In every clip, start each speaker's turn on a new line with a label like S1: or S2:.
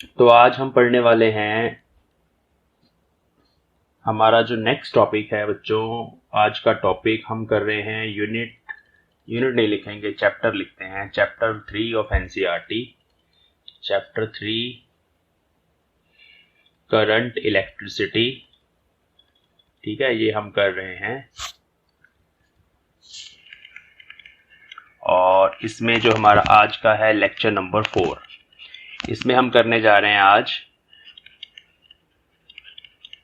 S1: तो आज हम पढ़ने वाले हैं हमारा जो नेक्स्ट टॉपिक है बच्चों। आज का टॉपिक हम कर रहे हैं यूनिट यूनिट नहीं लिखेंगे, चैप्टर लिखते हैं। Chapter 3 of NCERT, chapter 3 current electricity. ठीक है, ये हम कर रहे हैं और इसमें जो हमारा आज का है लेक्चर नंबर 4, इसमें हम करने जा रहे हैं आज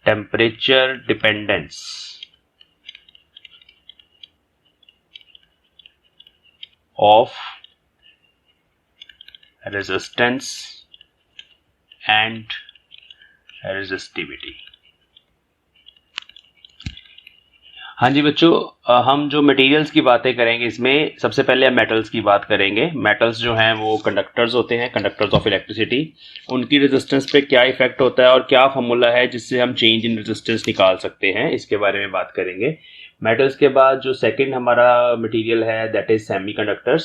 S1: temperature dependence of resistance and resistivity. हाँ जी बच्चों, हम जो मटेरियल्स की बातें करेंगे इसमें सबसे पहले हम मेटल्स की बात करेंगे। मेटल्स जो हैं वो कंडक्टर्स होते हैं, कंडक्टर्स ऑफ इलेक्ट्रिसिटी। उनकी रेजिस्टेंस पे क्या इफेक्ट होता है और क्या फॉर्मूला है जिससे हम चेंज इन रेजिस्टेंस निकाल सकते हैं, इसके बारे में बात करेंगे। मेटल्स के बाद जो सेकेंड हमारा मटीरियल है दैट इज सेमीकंडक्टर्स।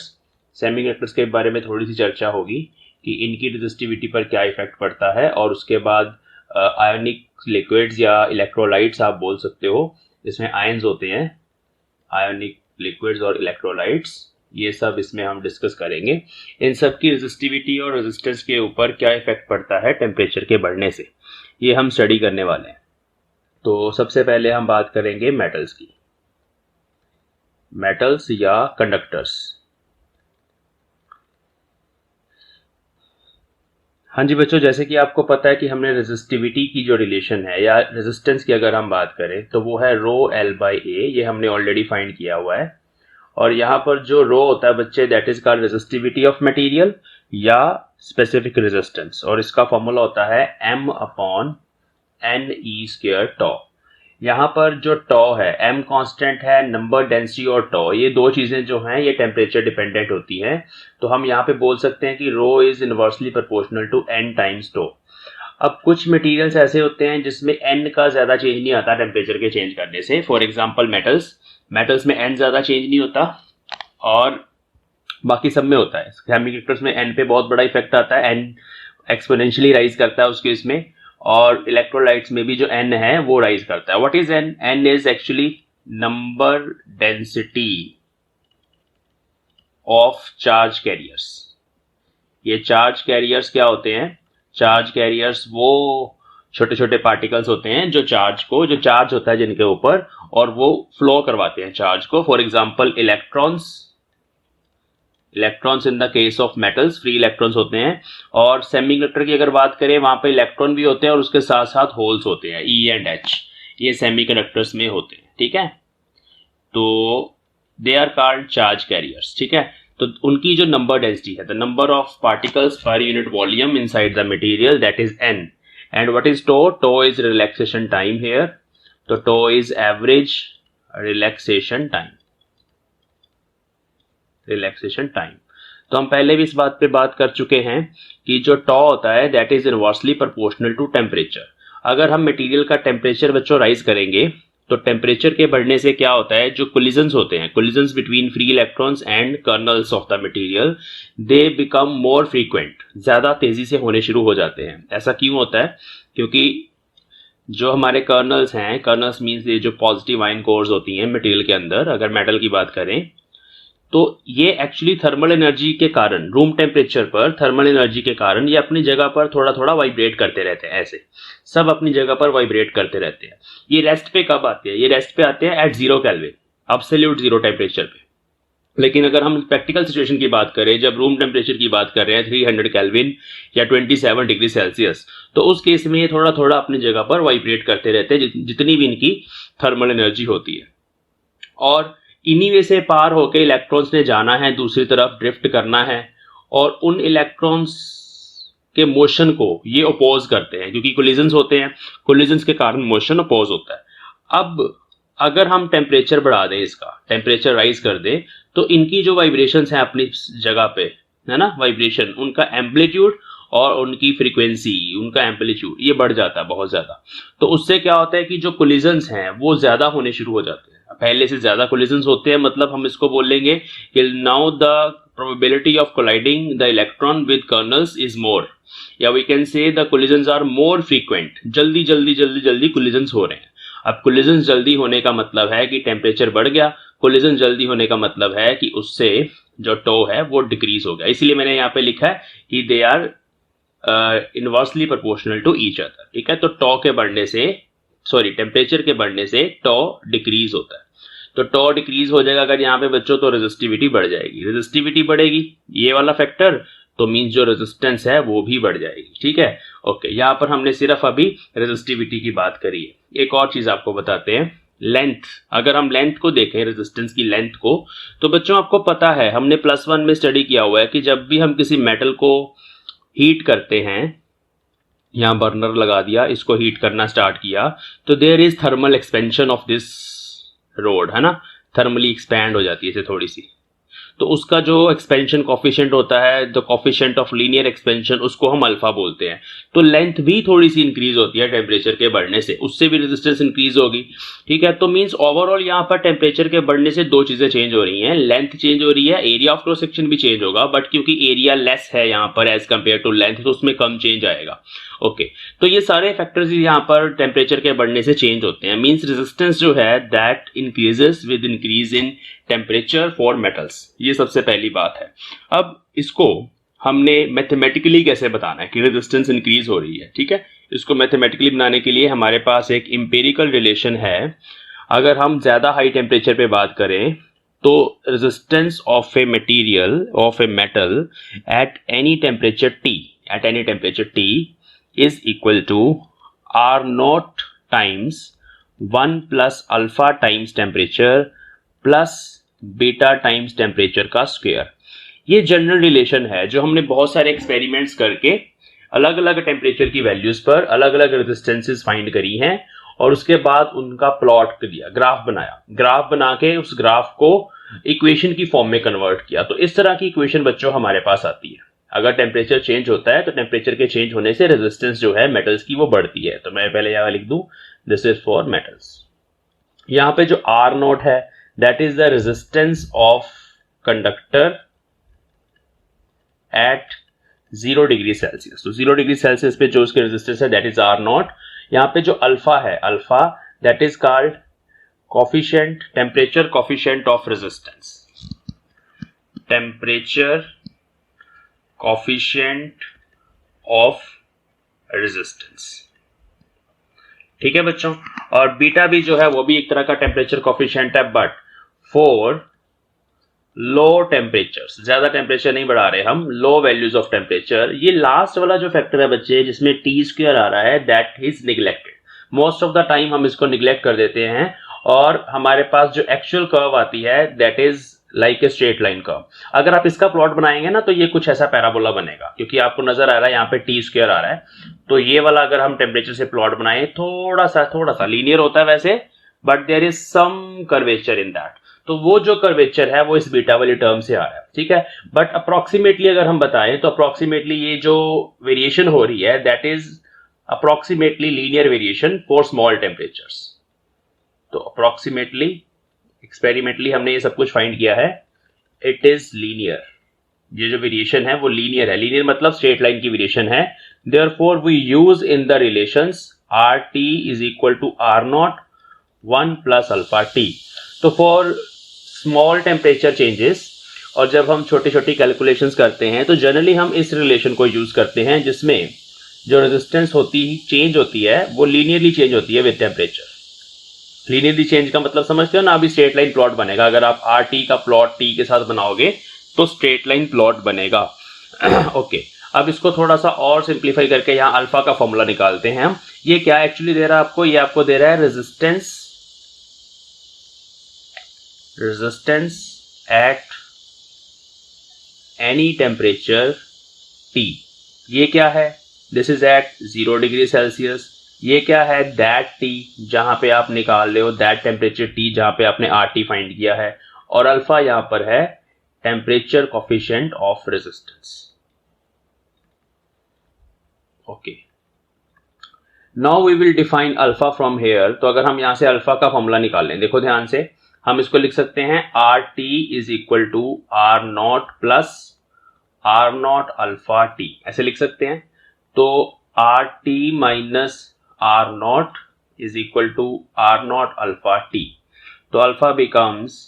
S1: सेमीकंडक्टर्स के बारे में थोड़ी सी चर्चा होगी कि इनकी रेजिस्टिविटी पर क्या इफेक्ट पड़ता है। और उसके बाद आयोनिक लिक्विड्स या इलेक्ट्रोलाइट्स आप बोल सकते हो, इसमें आयंस होते हैं, आयोनिक लिक्विड्स और इलेक्ट्रोलाइट्स, ये सब इसमें हम डिस्कस करेंगे। इन सब की रेजिस्टिविटी और रेजिस्टेंस के ऊपर क्या इफेक्ट पड़ता है टेम्परेचर के बढ़ने से, ये हम स्टडी करने वाले हैं। तो सबसे पहले हम बात करेंगे मेटल्स की, मेटल्स या कंडक्टर्स। हाँ जी बच्चों, जैसे कि आपको पता है कि हमने रेजिस्टिविटी की जो रिलेशन है या रेजिस्टेंस की अगर हम बात करें तो वो है रो एल बाई ए, ये हमने ऑलरेडी फाइंड किया हुआ है। और यहाँ पर जो रो होता है बच्चे that is called resistivity of material या स्पेसिफिक रेजिस्टेंस, और इसका फॉर्मूला होता है m upon n e square tau. यहाँ पर जो टॉ है, m कांस्टेंट है, नंबर डेंसिटी और टॉ, ये दो चीजें जो हैं ये टेम्परेचर डिपेंडेंट होती हैं। तो हम यहाँ पे बोल सकते हैं कि rho is inversely proportional to n times tau. अब कुछ मटेरियल्स ऐसे होते हैं जिसमें n का ज्यादा चेंज नहीं आता टेम्परेचर के चेंज करने से। फॉर एग्जांपल मेटल्स में n ज्यादा चेंज नहीं होता और बाकी सब में होता है। सेमीकंडक्टर्स में n पे बहुत बड़ा इफेक्ट आता है, n एक्सपोनेंशियली राइज करता है उसके इसमें। और इलेक्ट्रोलाइट्स में भी जो n है वो राइज करता है। What is n? n is actually number density of charge carriers. ये चार्ज कैरियर्स क्या होते हैं? चार्ज कैरियर्स वो छोटे छोटे पार्टिकल्स होते हैं जो चार्ज होता है जिनके ऊपर, और वो फ्लो करवाते हैं चार्ज को। For example electrons in the case of metals free electrons होते हैं। और सेमीकंडक्टर की अगर बात करें वहां पे इलेक्ट्रॉन भी होते हैं और उसके साथ साथ होल्स होते हैं, ई एंड एच, ये सेमीकंडक्टर्स में होते हैं। ठीक है, तो they are called charge carriers. ठीक है, तो उनकी जो नंबर डेंसिटी है, the number of particles per unit volume inside the material, that is n। And what is tau? Tau is relaxation time here. तो tau is average relaxation time, तो हम पहले भी इस बात पे बात कर चुके हैं कि जो टॉ होता है that is inversely proportional to temperature. अगर हम मटेरियल का टेम्परेचर बच्चों राइज करेंगे तो टेम्परेचर के बढ़ने से क्या होता है, जो कोलिजन्स होते हैं, collisions between free electrons and colonel's of the material, they become more frequent, ज्यादा तेजी से होने शुरू हो जाते हैं। ऐसा क्यों होता है? क्योंकि जो हमारे कर्नल्स हैं, कर्नल्स मीन्स ये जो पॉजिटिव आयन कोर्स होती हैं मटेरियल के अंदर, अगर मेटल की बात करें तो ये एक्चुअली थर्मल एनर्जी के कारण, रूम टेम्परेचर पर थर्मल एनर्जी के कारण ये अपनी जगह पर थोड़ा थोड़ा वाइब्रेट करते रहते हैं। ऐसे सब अपनी जगह पर वाइब्रेट करते रहते हैं। ये रेस्ट पे कब आते हैं? ये रेस्ट पे आते हैं एट 0 केल्विन, एब्सोल्यूट 0 टेम्परेचर पे। लेकिन अगर हम प्रैक्टिकल सिचुएशन की बात करें, जब रूम टेम्परेचर की बात कर रहे हैं 300 केल्विन या 27 डिग्री सेल्सियस, तो उस केस में ये थोड़ा थोड़ा अपनी जगह पर वाइब्रेट करते रहते हैं जितनी भी इनकी थर्मल एनर्जी होती है। और इन्हीं में से पार होकर इलेक्ट्रॉन्स ने जाना है दूसरी तरफ, ड्रिफ्ट करना है, और उन इलेक्ट्रॉन्स के मोशन को ये अपोज करते हैं क्योंकि कोलिजन्स होते हैं, कोलिजन्स के कारण मोशन अपोज होता है। अब अगर हम टेम्परेचर बढ़ा दें, इसका टेम्परेचर राइज कर दें, तो इनकी जो वाइब्रेशंस हैं अपनी जगह पे, है ना, वाइब्रेशन, उनका एम्पलीट्यूड और उनकी फ्रीक्वेंसी, उनका एम्पलीट्यूड ये बढ़ जाता है बहुत ज्यादा। तो उससे क्या होता है कि जो कोलिजन्स हैं वो ज्यादा होने शुरू हो जाते हैं। पहले से ज्यादा कोलिजन्स होते हैं, मतलब हम इसको बोलेंगे कि now the probability of colliding the electron with kernels is more, या we can say the collisions are more frequent, जल्दी जल्दी जल्दी जल्दी कोलिजन्स हो रहे हैं। अब कोलिजन्स जल्दी होने का मतलब है कि टेम्परेचर बढ़ गया, कोलिजन जल्दी होने का मतलब है कि उससे जो टो है वो डिक्रीज हो गया। इसलिए मैंने यहाँ पे लिखा है कि they are inversely proportional to each other, ठीक है। तो टो के बढ़ने से, सॉरी, टेम्परेचर के बढ़ने से टो डिक्रीज होता है। तो टो डिक्रीज हो जाएगा अगर यहाँ पे बच्चों, तो रेजिस्टिविटी बढ़ जाएगी, रेजिस्टिविटी बढ़ेगी, ये वाला फैक्टर, तो मींस जो रेजिस्टेंस है वो भी बढ़ जाएगी, ठीक है। ओके, यहाँ पर हमने सिर्फ अभी रेजिस्टिविटी की बात करी है। एक और चीज आपको बताते हैं, लेंथ। अगर हम लेंथ को देखें, रेजिस्टेंस की लेंथ को, तो बच्चों आपको पता है, हमने +1 में स्टडी किया हुआ है कि जब भी हम किसी मेटल को हीट करते हैं, यहां बर्नर लगा दिया, इसको हीट करना स्टार्ट किया, तो there is thermal expansion of this rod, है ना, थर्मली एक्सपैंड हो जाती है इसे थोड़ी सी। तो उसका जो एक्सपेंशन कॉफिशिएंट होता है, the coefficient of linear expansion, उसको हम अल्फा बोलते हैं। तो लेंथ भी थोड़ी सी इंक्रीज होती है टेम्परेचर के बढ़ने से, उससे भी रेजिस्टेंस इंक्रीज होगी, ठीक है। तो मींस ओवरऑल यहाँ पर टेम्परेचर के बढ़ने से दो चीजें चेंज हो रही हैं, लेंथ चेंज हो रही है, एरिया ऑफ क्रॉस सेक्शन भी चेंज होगा, बट क्योंकि एरिया लेस है यहाँ पर एज कंपेयर टू लेंथ, तो उसमें कम चेंज आएगा। ओके, तो ये सारे फैक्टर्स यहाँ पर टेम्परेचर के बढ़ने से चेंज होते हैं। मींस रेजिस्टेंस जो है that increases with increase in temperature for metals, ये सबसे पहली बात है। अब इसको हमने मैथमेटिकली कैसे बताना है कि रेजिस्टेंस इंक्रीज हो रही है, ठीक है। इसको मैथमेटिकली बनाने के लिए हमारे पास एक इंपेरिकल रिलेशन है। अगर हम ज्यादा हाई टेम्परेचर पे बात करें, तो resistance of a material, of a metal at any temperature T is equal to R naught times 1 plus alpha times temperature plus beta times temperature का स्क्वायर। ये जनरल रिलेशन है जो हमने बहुत सारे एक्सपेरिमेंट्स करके अलग अलग टेम्परेचर की वैल्यूज पर अलग अलग रेजिस्टेंसेस फाइंड करी हैं, और उसके बाद उनका प्लॉट दिया, ग्राफ बनाया, ग्राफ बना के उस ग्राफ को इक्वेशन की फॉर्म में कन्वर्ट किया। तो इस तरह की इक्वेशन बच्चों हमारे पास आती है। अगर टेम्परेचर चेंज होता है तो टेम्परेचर के चेंज होने से रेजिस्टेंस जो है मेटल्स की वो बढ़ती है। तो मैं पहले यहां लिख दूं, दिस इज फॉर मेटल्स। यहां पे जो R नॉट है that is the resistance of conductor at 0 degree Celsius. तो 0 डिग्री सेल्सियस पे जो उसके रेजिस्टेंस है दैट इज R नॉट। यहां पे जो अल्फा है, alpha that is called coefficient, temperature coefficient of resistance, temperature coefficient of resistance, ठीक है बच्चों। और बीटा भी जो है वो भी एक तरह का टेम्परेचर कोफिशिएंट है, बट फॉर लो टेम्परेचर्स, ज्यादा टेम्परेचर नहीं बढ़ा रहे हम, लो वैल्यूज ऑफ टेम्परेचर। ये लास्ट वाला जो फैक्टर है बच्चे जिसमें टी स्क्वायर आ रहा है that is neglected. Most of the time हम इसको निग्लेक्ट कर देते हैं, और हमारे पास जो एक्चुअल कर्व आती है that is like a straight line curve. अगर आप इसका प्लॉट बनाएंगे ना तो ये कुछ ऐसा पैराबोला बनेगा, क्योंकि आपको नजर आ रहा है यहाँ पे टी स्क्वायर आ रहा है। तो ये वाला अगर हम टेम्परेचर से प्लॉट बनाए, थोड़ा सा लीनियर होता है वैसे, but there is some curvature in that. तो वो जो कर्वेचर है वो इस बीटा वाली टर्म से आ रहा है, ठीक है। बट अप्रोक्सीमेटली अगर हम बताएं तो अप्रोक्सीमेटली ये जो वेरिएशन हो रही है that is approximately linear variation for small temperatures. तो अप्रोक्सीमेटली, एक्सपेरिमेंटली हमने ये सब कुछ फाइंड किया है, इट इज लीनियर। ये जो वेरिएशन है वो लीनियर है, लीनियर मतलब स्ट्रेट लाइन की वेरिएशन है। Therefore we use in the relations R T is equal to R not 1 plus alpha T. तो फॉर स्मॉल टेम्परेचर चेंजेस, और जब हम छोटी छोटी कैलकुलेशंस करते हैं, तो जनरली हम इस रिलेशन को यूज करते हैं जिसमें जो रेजिस्टेंस चेंज होती है वो लीनियरली चेंज होती है विद टेम्परेचर। लीनियरली चेंज का मतलब समझते हो ना, अभी स्ट्रेट लाइन प्लॉट बनेगा। अगर आप आर टी का प्लॉट टी के साथ बनाओगे तो स्ट्रेट लाइन प्लॉट बनेगा। ओके, अब इसको थोड़ा सा और सिंप्लीफाई करके यहाँ अल्फा का फॉर्मूला निकालते हैं हम। ये क्या एक्चुअली दे रहा है आपको, ये आपको दे रहा है resistance at any temperature T. ये क्या है, this is at 0 degree Celsius. ये क्या है, दैट टी जहां पे आप निकाल रहे हो, दैट टेम्परेचर टी जहां पे आपने आर टी फाइंड किया है, और अल्फा यहां पर है temperature coefficient of resistance. Okay, now we will define alpha from here. तो अगर हम यहां से अल्फा का फॉर्मूला निकाल लें, देखो ध्यान से, हम इसको लिख सकते हैं R T is equal to R naught plus R not alpha T, ऐसे लिख सकते हैं। तो R T minus R not is equal to R not alpha T. तो alpha becomes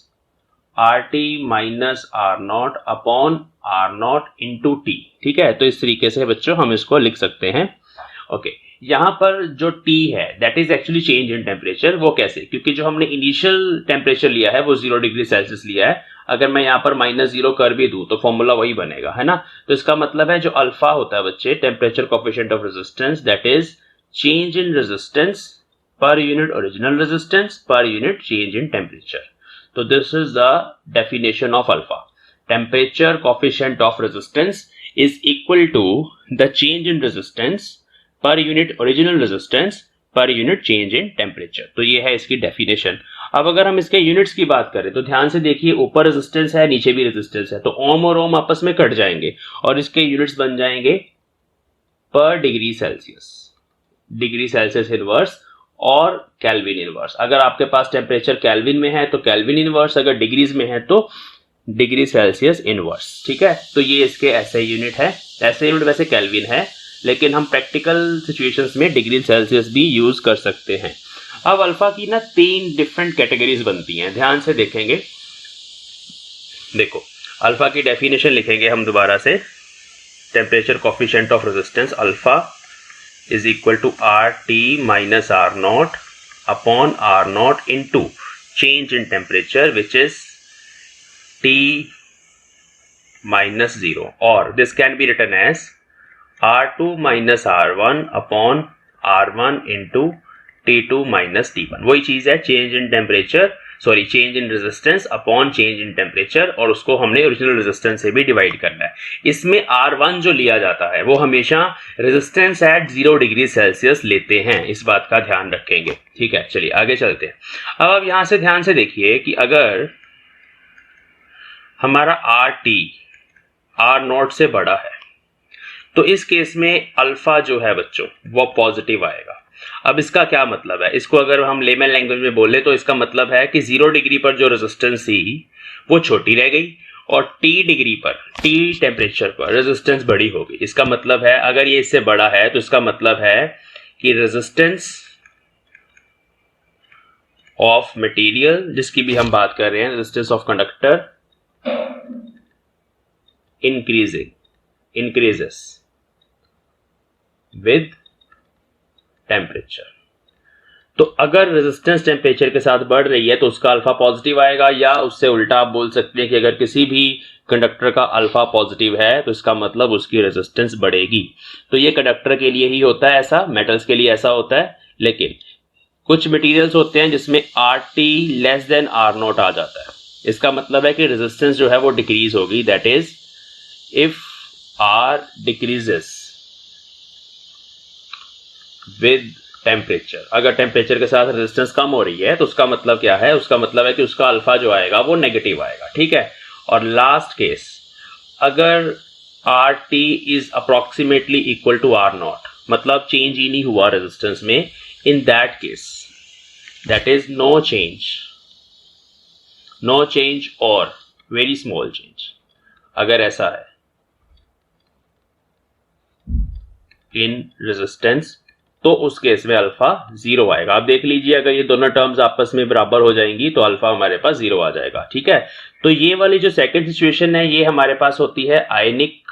S1: R T minus R not upon R not into T. ठीक है, तो इस तरीके से बच्चों हम इसको लिख सकते हैं। ओके, यहां पर जो T है that is actually change in temperature. वो कैसे? क्योंकि जो हमने इनिशियल टेम्परेचर लिया है वो 0 डिग्री सेल्सियस लिया है। अगर मैं यहां पर -0 कर भी दूं तो फॉर्मूला वही बनेगा, है ना। तो इसका मतलब है जो अल्फा होता है बच्चे, temperature coefficient of resistance, that is change in resistance per unit original resistance per unit change in temperature. तो this is the definition of alpha. Temperature coefficient of resistance is equal to the change in resistance per unit original resistance per unit change in temperature। तो ये है इसकी definition. अब अगर हम इसके units की बात करें तो ध्यान से देखिए, ऊपर रेजिस्टेंस है, नीचे भी रेजिस्टेंस है, तो ओम और ओम आपस में कट जाएंगे और इसके यूनिट्स बन जाएंगे पर degree Celsius, degree Celsius inverse और केल्विन इनवर्स। अगर आपके पास टेम्परेचर केल्विन में है तो केल्विन इनवर्स, अगर डिग्रीज में है तो डिग्री सेल्सियस इनवर्स। ठीक है, तो ये इसके ऐसे यूनिट है। ऐसे यूनिट वैसे केल्विन है, लेकिन हम प्रैक्टिकल सिचुएशंस में डिग्री सेल्सियस भी यूज कर सकते हैं। अब अल्फा की ना 3 डिफरेंट कैटेगरीज बनती हैं, ध्यान से देखेंगे। देखो, अल्फा की डेफिनेशन लिखेंगे हम दोबारा से। Temperature coefficient of resistance alpha is equal to R T minus R not upon R not into change in temperature which is T minus 0, or this can be written as R2 minus R1 upon R1 into T2 minus T1। वही चीज है, change in temperature, sorry change in resistance upon change in temperature, और उसको हमने original resistance से भी divide करना है। इसमें R1 जो लिया जाता है वो हमेशा रेजिस्टेंस एट 0 डिग्री सेल्सियस लेते हैं, इस बात का ध्यान रखेंगे। ठीक है, चलिए आगे चलते हैं। अब आप यहां से ध्यान से देखिए कि अगर हमारा आर टी आर नॉट से बड़ा है तो इस केस में अल्फा जो है बच्चों वो पॉजिटिव आएगा। अब इसका क्या मतलब है? इसको अगर हम लेमन लैंग्वेज में बोले तो इसका मतलब है कि 0 डिग्री पर जो रेजिस्टेंस थी वो छोटी रह गई और T डिग्री पर, T टेम्परेचर पर रेजिस्टेंस बड़ी हो गई। इसका मतलब है अगर ये इससे बड़ा है तो इसका मतलब है कि रेजिस्टेंस ऑफ मटेरियल, जिसकी भी हम बात कर रहे हैं, resistance of conductor increases with temperature। तो अगर रेजिस्टेंस टेम्परेचर के साथ बढ़ रही है तो उसका अल्फा पॉजिटिव आएगा, या उससे उल्टा आप बोल सकते हैं कि अगर किसी भी कंडक्टर का अल्फा पॉजिटिव है तो इसका मतलब उसकी रेजिस्टेंस बढ़ेगी। तो ये कंडक्टर के लिए ही होता है ऐसा, मेटल्स के लिए ऐसा होता है। लेकिन कुछ मटेरियल्स होते हैं जिसमें R T less than R naught आ जाता है, इसका मतलब है कि रेजिस्टेंस जो है वो डिक्रीज होगी। That is if R decreases with temperature, अगर टेम्परेचर के साथ रेजिस्टेंस कम हो रही है तो उसका मतलब क्या है? उसका मतलब है कि उसका अल्फा जो आएगा वो नेगेटिव आएगा। ठीक है, और लास्ट केस, अगर R T is approximately equal to R not, मतलब चेंज ही नहीं हुआ रेजिस्टेंस में, in that case that is no change और वेरी स्मॉल चेंज। अगर ऐसा है इन रेजिस्टेंस तो उस केस में अल्फा 0 आएगा। आप देख लीजिए, अगर ये दोनों टर्म्स आपस में बराबर हो जाएंगी तो अल्फा हमारे पास 0 आ जाएगा। ठीक है, तो ये वाली जो सेकंड सिचुएशन है ये हमारे पास होती है आयोनिक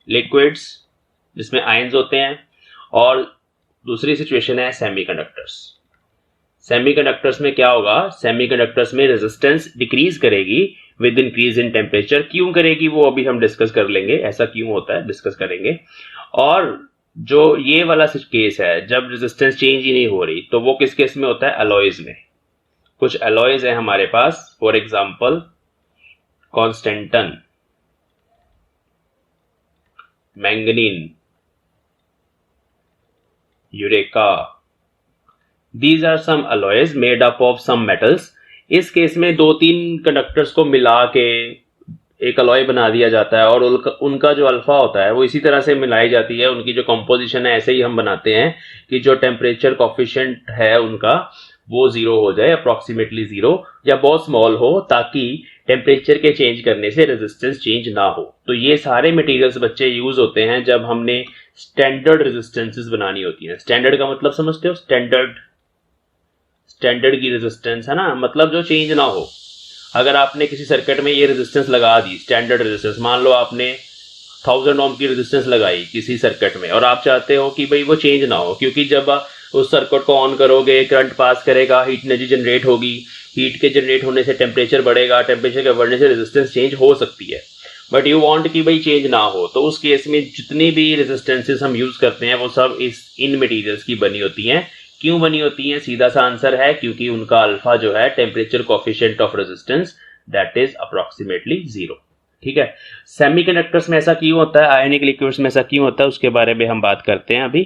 S1: लिक्विड्स जिसमें आयंस होते हैं, और दूसरी सिचुएशन है सेमीकंडक्टर्स। सेमीकंडक्टर्स में क्या होगा? सेमीकंडक्टर्स में रेजिस्टेंस डिक्रीज करेगी विद इंक्रीज इन टेम्परेचर। क्यों करेगी वो अभी हम डिस्कस कर लेंगे, ऐसा क्यों होता है डिस्कस करेंगे। और जो ये वाला केस है जब रेजिस्टेंस चेंज ही नहीं हो रही, तो वो किस केस में होता है? अलॉयज में। कुछ अलॉयज है हमारे पास, for example constantan, manganin, eureka, these are some alloys made up of some metals। इस केस में 2-3 कंडक्टर्स को मिला के एक अलॉय बना दिया जाता है और उनका जो अल्फा होता है वो इसी तरह से मिलाई जाती है, उनकी जो कंपोजिशन है ऐसे ही हम बनाते हैं कि जो टेम्परेचर कोफिशिएंट है उनका वो जीरो हो जाए, अप्रोक्सीमेटली जीरो या बहुत स्मॉल हो, ताकि टेम्परेचर के चेंज करने से रेजिस्टेंस चेंज ना हो। तो ये सारे मटेरियल्स बच्चे यूज होते हैं जब हमने स्टैंडर्ड रेजिस्टेंसेस बनानी होती है। स्टैंडर्ड का मतलब समझते हो? स्टैंडर्ड की रेजिस्टेंस है ना, मतलब जो चेंज ना हो। अगर आपने किसी सर्किट में ये रेजिस्टेंस लगा दी, स्टैंडर्ड रेजिस्टेंस, मान लो आपने 1000 ओम की रेजिस्टेंस लगाई किसी सर्किट में और आप चाहते हो कि भाई वो चेंज ना हो, क्योंकि जब उस सर्किट को ऑन करोगे करंट पास करेगा, हीट एनर्जी जनरेट होगी, हीट के जनरेट होने से टेम्परेचर बढ़ेगा, टेम्परेचर के बढ़ने से रेजिस्टेंस चेंज हो सकती है, बट यू वांट कि भाई चेंज ना हो। तो उस केस में जितनी भी रेजिस्टेंसेस हम यूज करते हैं वो सब इन मटेरियल्स की बनी होती हैं। क्यों बनी होती है? सीधा सा आंसर है क्योंकि उनका अल्फा जो है temperature coefficient of resistance that is approximately zero. ठीक है। सेमीकंडक्टर्स में ऐसा क्यों होता है, आयनिक लिक्विड्स में ऐसा क्यों होता है, उसके बारे में हम बात करते हैं। अभी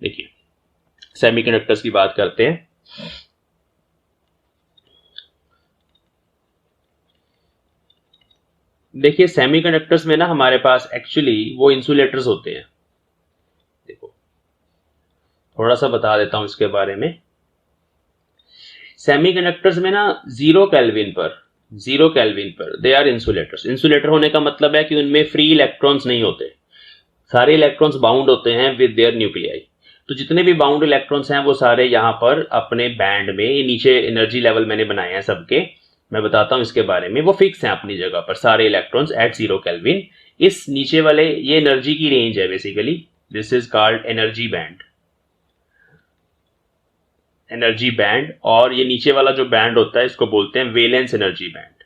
S1: देखिए सेमीकंडक्टर्स की बात करते हैं। देखिए सेमीकंडक्टर्स में ना हमारे पास एक्चुअली वो इंसुलेटर्स होते हैं। देखो थोड़ा सा बता देता हूं इसके बारे में। सेमीकंडक्टर्स में ना 0 केल्विन पर दे आर इंसुलेटर्स। इंसुलेटर होने का मतलब है कि उनमें फ्री इलेक्ट्रॉन्स नहीं होते, सारे इलेक्ट्रॉन्स बाउंड होते हैं विद देयर न्यूक्लियाई। तो जितने भी बाउंड इलेक्ट्रॉन्स हैं वो सारे यहाँ पर अपने बैंड में, नीचे एनर्जी लेवल मैंने बनाए हैं सबके, मैं बताता हूं इसके बारे में, वो फिक्स हैं अपनी जगह पर सारे इलेक्ट्रॉन्स एट 0 केल्विन। इस नीचे वाले ये एनर्जी की रेंज है basically, this is called energy band. और ये नीचे वाला जो बैंड होता है इसको बोलते हैं valence energy band,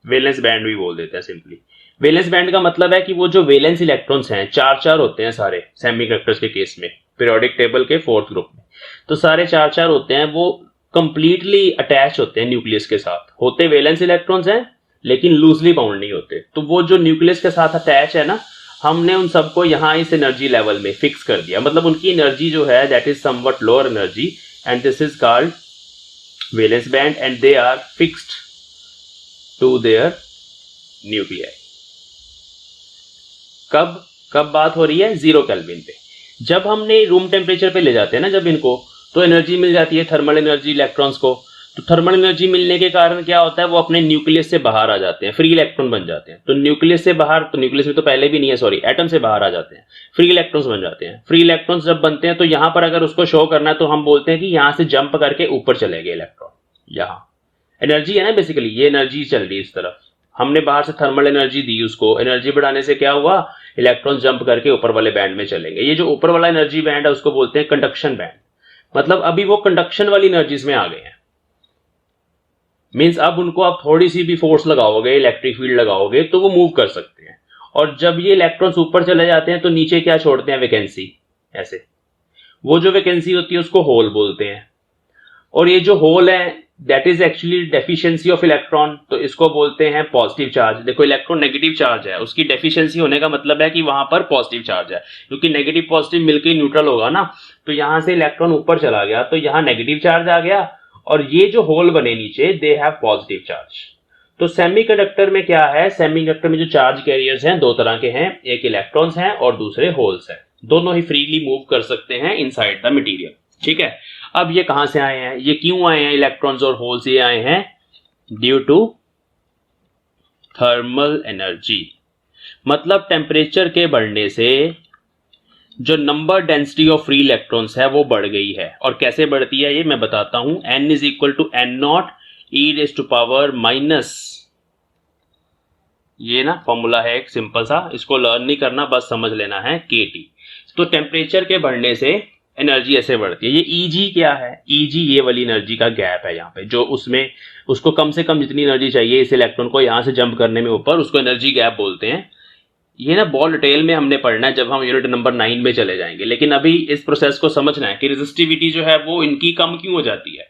S1: valence band भी बोल देते हैं सिंपली। वेलेंस बैंड का मतलब है कि वो जो वेलेंस इलेक्ट्रॉन्स हैं 4 होते हैं सारे सेमीकंडक्टर्स के केस में, पीरियोडिक टेबल के 4th ग्रुप में, तो सारे 4 होते हैं, वो कंप्लीटली अटैच होते हैं न्यूक्लियस के साथ। होते वेलेंस इलेक्ट्रॉन्स हैं लेकिन लूजली बाउंड नहीं होते। तो वो जो न्यूक्लियस के साथ अटैच है ना, हमने उन सबको यहां इस एनर्जी लेवल में फिक्स कर दिया, मतलब उनकी एनर्जी जो है that is somewhat lower energy and this is called valence band and they are fixed to their nuclei। कब बात हो रही है? 0 केल्विन पे। जब हमने रूम टेम्परेचर पे ले जाते हैं ना जब इनको, तो एनर्जी मिल जाती है, थर्मल एनर्जी इलेक्ट्रॉन्स को। तो थर्मल एनर्जी मिलने के कारण क्या होता है, वो अपने न्यूक्लियस से बाहर आ जाते हैं, फ्री इलेक्ट्रॉन बन जाते हैं। तो न्यूक्लियस से बाहर, तो न्यूक्लियस में तो पहले भी नहीं है, सॉरी, एटम से बाहर आ जाते हैं, फ्री इलेक्ट्रॉन्स बन जाते हैं। फ्री इलेक्ट्रॉन्स जब बनते हैं तो यहां पर अगर उसको शो करना है तो हम बोलते हैं कि यहां से जंप करके ऊपर चले गए इलेक्ट्रॉन। यहां एनर्जी है ना बेसिकली, ये एनर्जी चल रही है इस तरफ, हमने बाहर से थर्मल एनर्जी दी, उसको एनर्जी बढ़ाने से क्या हुआ, इलेक्ट्रॉन जंप करके ऊपर वाले बैंड में चलेंगे। ये जो ऊपर वाला एनर्जी बैंड है उसको बोलते हैं कंडक्शन बैंड, मतलब अभी वो कंडक्शन वाली एनर्जीज में आ गए हैं। मीन्स अब उनको आप थोड़ी सी भी फोर्स लगाओगे, इलेक्ट्रिक फील्ड लगाओगे तो वो मूव कर सकते हैं। और जब ये इलेक्ट्रॉन्स ऊपर चले जाते हैं तो नीचे क्या छोड़ते हैं, वैकेंसी। ऐसे वो जो वैकेंसी होती है उसको होल बोलते हैं। और ये जो होल है that is actually deficiency of electron, तो इसको बोलते हैं पॉजिटिव चार्ज। देखो इलेक्ट्रॉन नेगेटिव चार्ज है, उसकी डेफिशिएंसी होने का मतलब है कि वहां पर पॉजिटिव चार्ज है, क्योंकि नेगेटिव पॉजिटिव मिलकर न्यूट्रल होगा ना। तो यहां से इलेक्ट्रॉन ऊपर चला गया तो यहां नेगेटिव चार्ज आ गया, और ये जो होल बने नीचे दे हैव पॉजिटिव चार्ज। तो सेमीकंडक्टर में क्या है, सेमीकंडक्टर में जो चार्ज कैरियर्स हैं 2 तरह के हैं, एक इलेक्ट्रॉन्स हैं और दूसरे होल्स हैं। दोनों ही फ्रीली मूव कर सकते हैं इनसाइड द मटेरियल। ठीक है। अब ये कहां से आए हैं, ये क्यों आए हैं इलेक्ट्रॉन्स और होल्स? ये आए हैं ड्यू टू थर्मल एनर्जी, मतलब टेम्परेचर के बढ़ने से जो number density of free electrons है वो बढ़ गई है। और कैसे बढ़ती है ये मैं बताता हूं। n is equal to n0 e⁻⁻, ये ना फॉर्मूला है एक सिंपल सा, इसको लर्न नहीं करना, बस समझ लेना है, kT। तो टेम्परेचर के बढ़ने से एनर्जी ऐसे बढ़ती है। ये Eg क्या है, Eg ये वाली एनर्जी का गैप है यहाँ पे, जो उसमें उसको कम से कम जितनी एनर्जी चाहिए इस इलेक्ट्रॉन को यहां से जंप करने में ऊपर, उसको एनर्जी गैप बोलते हैं। ये ना बहुत डिटेल में हमने पढ़ना है जब हम यूनिट नंबर 9 में चले जाएंगे, लेकिन अभी इस प्रोसेस को समझना है कि रेजिस्टिविटी जो है वो इनकी कम क्यों हो जाती है।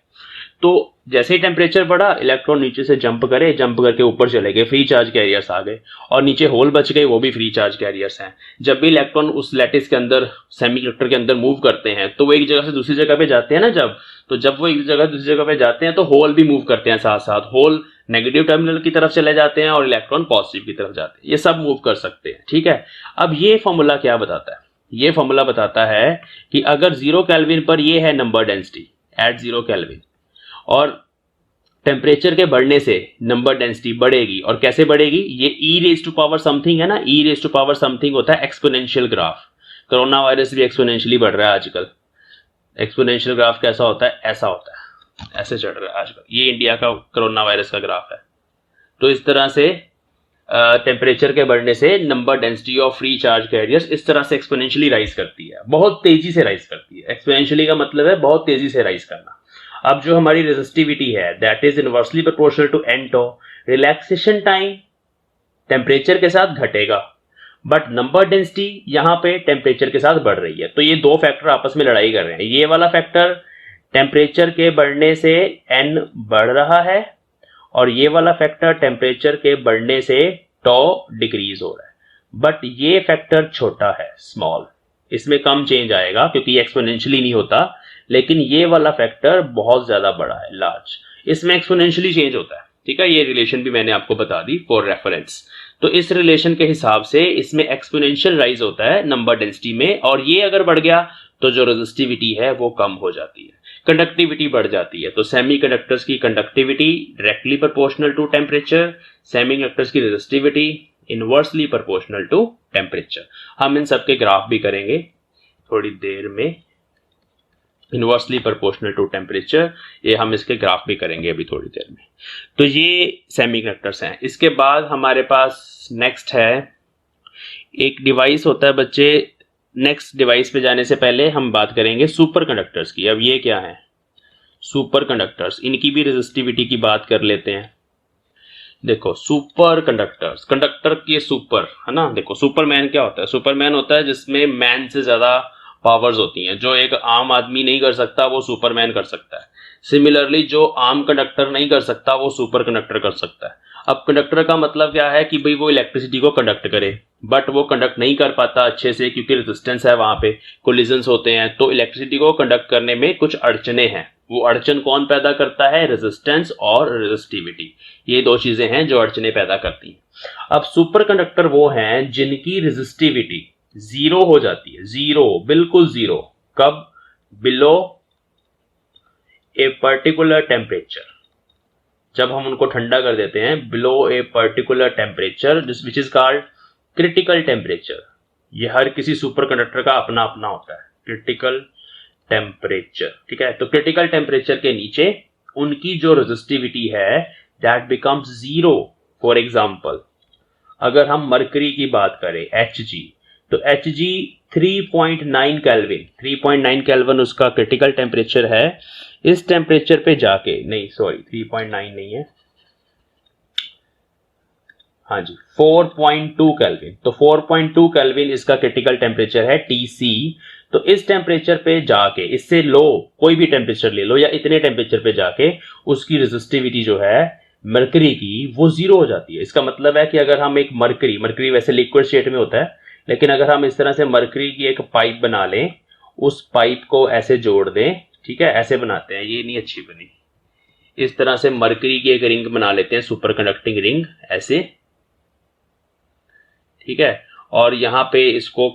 S1: तो जैसे ही टेम्परेचर बढ़ा, इलेक्ट्रॉन नीचे से जंप करके ऊपर चले गए, फ्री चार्ज कैरियर्स आ गए, और नीचे होल बच गए, वो भी फ्री चार्ज कैरियर्स हैं। जब भी इलेक्ट्रॉन उस लैटिस के अंदर, सेमीकंडक्टर के अंदर मूव करते हैं तो वो एक जगह से दूसरी जगह पे जाते हैं ना, जब वो एक जगह दूसरी जगह पे जाते हैं तो होल भी मूव करते हैं साथ साथ। होल नेगेटिव टर्मिनल की तरफ चले जाते हैं और इलेक्ट्रॉन पॉजिटिव की तरफ जाते हैं, ये सब मूव कर सकते हैं। ठीक है, अब ये फॉर्मूला क्या बताता है? ये फॉर्मूला बताता है कि अगर 0 केल्विन पर ये है नंबर डेंसिटी एट 0 केल्विन, और टेम्परेचर के बढ़ने से नंबर डेंसिटी बढ़ेगी। और कैसे बढ़ेगी? ये e raise to power something है ना, e raise to power something होता है एक्सपोनेंशियल ग्राफ। कोरोना वायरस भी एक्सपोनेंशियली बढ़ रहा है आजकल। एक्सपोनेंशियल ग्राफ कैसा होता है? ऐसा होता है, ऐसे चढ़ रहा है आजकल। ये इंडिया का कोरोना वायरस का ग्राफ है। तो इस तरह से टेम्परेचर के बढ़ने से number density of free charge carriers इस तरह से एक्सपोनेंशियली राइज करती है, बहुत तेजी से राइज करती है। एक्सपोनेंशियली का मतलब है बहुत तेजी से राइज करना। अब जो हमारी रेजिस्टिविटी है that is inversely proportional to N tau, relaxation time temperature के साथ घटेगा, बट नंबर डेंसिटी यहां पे टेम्परेचर के साथ बढ़ रही है। तो ये दो फैक्टर आपस में लड़ाई कर रहे हैं। ये वाला फैक्टर टेम्परेचर के बढ़ने से एन बढ़ रहा है, और ये वाला फैक्टर टेम्परेचर के बढ़ने से टॉ डिक्रीज हो रहा है। बट ये फैक्टर छोटा है, स्मॉल, इसमें कम चेंज आएगा क्योंकि ये एक्सपोनेंशियली नहीं होता। लेकिन ये वाला फैक्टर बहुत ज्यादा बड़ा है, लार्ज, इसमें एक्सपोनेंशियली चेंज होता है। ठीक है, ये रिलेशन भी मैंने आपको बता दी फॉर रेफरेंस। तो इस रिलेशन के हिसाब से इसमें एक्सपोनेंशियल राइज होता है नंबर डेंसिटी में, और ये अगर बढ़ गया तो जो रेजिस्टिविटी है वो कम हो जाती है, कंडक्टिविटी बढ़ जाती है। तो सेमीकंडक्टर्स की conductivity directly proportional to temperature, semiconductors की resistivity inversely proportional to temperature. हम इन सब के ग्राफ भी करेंगे थोड़ी देर में, इनवर्सली प्रोपोर्शनल टू टेम्परेचर, ये हम इसके ग्राफ भी करेंगे अभी थोड़ी देर में। तो ये सेमीकंडक्टर्स हैं। इसके बाद हमारे पास नेक्स्ट है एक डिवाइस होता है बच्चे। नेक्स्ट डिवाइस पे जाने से पहले हम बात करेंगे सुपर कंडक्टर्स की। अब ये क्या है? सुपर कंडक्टर्स, इनकी भी रेजिस्टिविटी की बात कर लेते हैं। देखो सुपर कंडक्टर्स, कंडक्टर की सुपर है ना। देखो सुपरमैन क्या होता है? सुपरमैन होता है जिसमें मैन से ज्यादा पावर्स होती हैं, जो एक आम आदमी नहीं कर सकता वो सुपरमैन कर सकता है। सिमिलरली जो आम कंडक्टर नहीं कर सकता वो सुपर कंडक्टर कर सकता है। अब कंडक्टर का मतलब क्या है कि भाई वो इलेक्ट्रिसिटी को कंडक्ट करे, बट वो कंडक्ट नहीं कर पाता अच्छे से क्योंकि रेजिस्टेंस है, वहां पे कोलिजन्स होते हैं। तो इलेक्ट्रिसिटी को कंडक्ट करने में कुछ अड़चने हैं। वो अड़चन कौन पैदा करता है? रेजिस्टेंस और रेजिस्टिविटी, ये दो चीजें हैं जो अड़चने पैदा करती हैं। अब सुपर कंडक्टर वो हैं जिनकी रेजिस्टिविटी जीरो हो जाती है, जीरो, बिल्कुल जीरो। कब? बिलो ए पर्टिकुलर टेम्परेचर, जब हम उनको ठंडा कर देते हैं below a particular temperature which is called critical temperature. ये हर किसी सुपर कंडक्टर का अपना अपना होता है, क्रिटिकल टेम्परेचर। ठीक है, तो क्रिटिकल टेम्परेचर के नीचे उनकी जो रेजिस्टिविटी है that becomes zero. For example अगर हम मरकरी की बात करें Hg, तो Hg 3.9 केल्विन, 3.9 केल्विन उसका क्रिटिकल टेम्परेचर है। इस टेम्परेचर पे जाके, नहीं सॉरी 3.9 नहीं है, हाँ जी 4.2 केल्विन। तो 4.2 केल्विन इसका क्रिटिकल टेम्परेचर है Tc। तो इस टेम्परेचर पे जाके, इससे लो कोई भी टेम्परेचर ले लो या इतने टेम्परेचर पे जाके उसकी रेजिस्टिविटी जो है मरकरी की वो जीरो हो जाती है। इसका मतलब है कि अगर हम एक मरकरी वैसे लिक्विड स्टेट में होता है, लेकिन अगर हम इस तरह से मरकरी की एक पाइप बना लें, उस पाइप को ऐसे जोड़ दें, ठीक है, ऐसे बनाते हैं, ये नहीं अच्छी बनी, इस तरह से मरकरी की एक रिंग बना लेते हैं, सुपर कंडक्टिंग रिंग ऐसे, ठीक है, और यहां पे इसको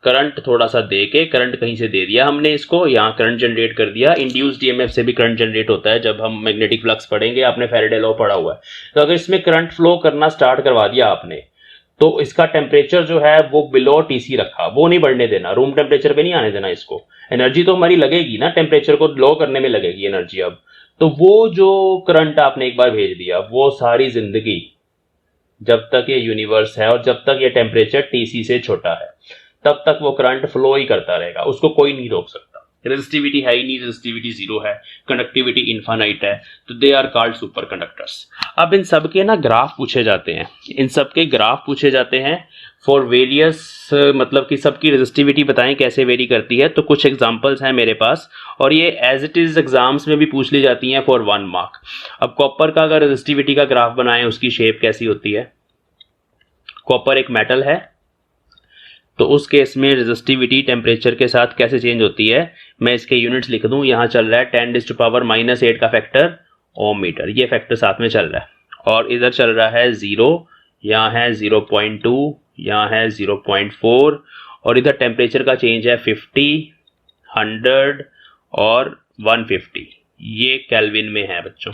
S1: करंट थोड़ा सा दे के, करंट कहीं से दे दिया हमने इसको, यहाँ करंट जनरेट कर दिया। इंड्यूस्ड ईएमएफ से भी करंट जनरेट होता है जब हम मैग्नेटिक फ्लक्स पढ़ेंगे, आपने फैराडे लॉ पढ़ा हुआ है। तो अगर इसमें करंट फ्लो करना स्टार्ट करवा दिया आपने, तो इसका टेम्परेचर जो है वो बिलो टीसी रखा, वो नहीं बढ़ने देना, रूम टेम्परेचर पे नहीं आने देना इसको। एनर्जी तो हमारी लगेगी ना, टेम्परेचर को लो करने में लगेगी एनर्जी। अब तो वो जो करंट आपने एक बार भेज दिया, वो सारी जिंदगी जब तक ये यूनिवर्स है और जब तक ये टेम्परेचर टीसी से छोटा है तब तक वो करंट फ्लो ही करता रहेगा, उसको कोई नहीं रोक सकता। रेजिस्टिविटी है ही नहीं, रेजिस्टिविटी जीरो है, कंडक्टिविटी इनफाइनाइट है, तो they are called superconductors. अब इन सब के ना ग्राफ पूछे जाते हैं, इन सब के ग्राफ पूछे जाते हैं फॉर वेरियस, मतलब कि सबकी रेजिस्टिविटी बताएं कैसे वेरी करती है। तो कुछ एग्जांपल्स हैं मेरे पास, और ये एज इट इज एग्जाम्स में भी पूछ ली जाती हैं फॉर 1 मार्क। अब कॉपर का अगर रेजिस्टिविटी का ग्राफ बनाएं, उसकी शेप कैसी होती है? कॉपर एक मेटल है, तो उस केस में रेजिस्टिविटी टेम्परेचर के साथ कैसे चेंज होती है, मैं इसके यूनिट्स लिख दूं। यहां चल रहा है 10⁻⁻8 का फैक्टर ओम मीटर, ये फैक्टर साथ में चल रहा है। और इधर चल रहा है 0, यहाँ है 0.2, यहाँ है 0.4, और इधर टेम्परेचर का चेंज है 50, 100 और 150, ये केल्विन में है बच्चों।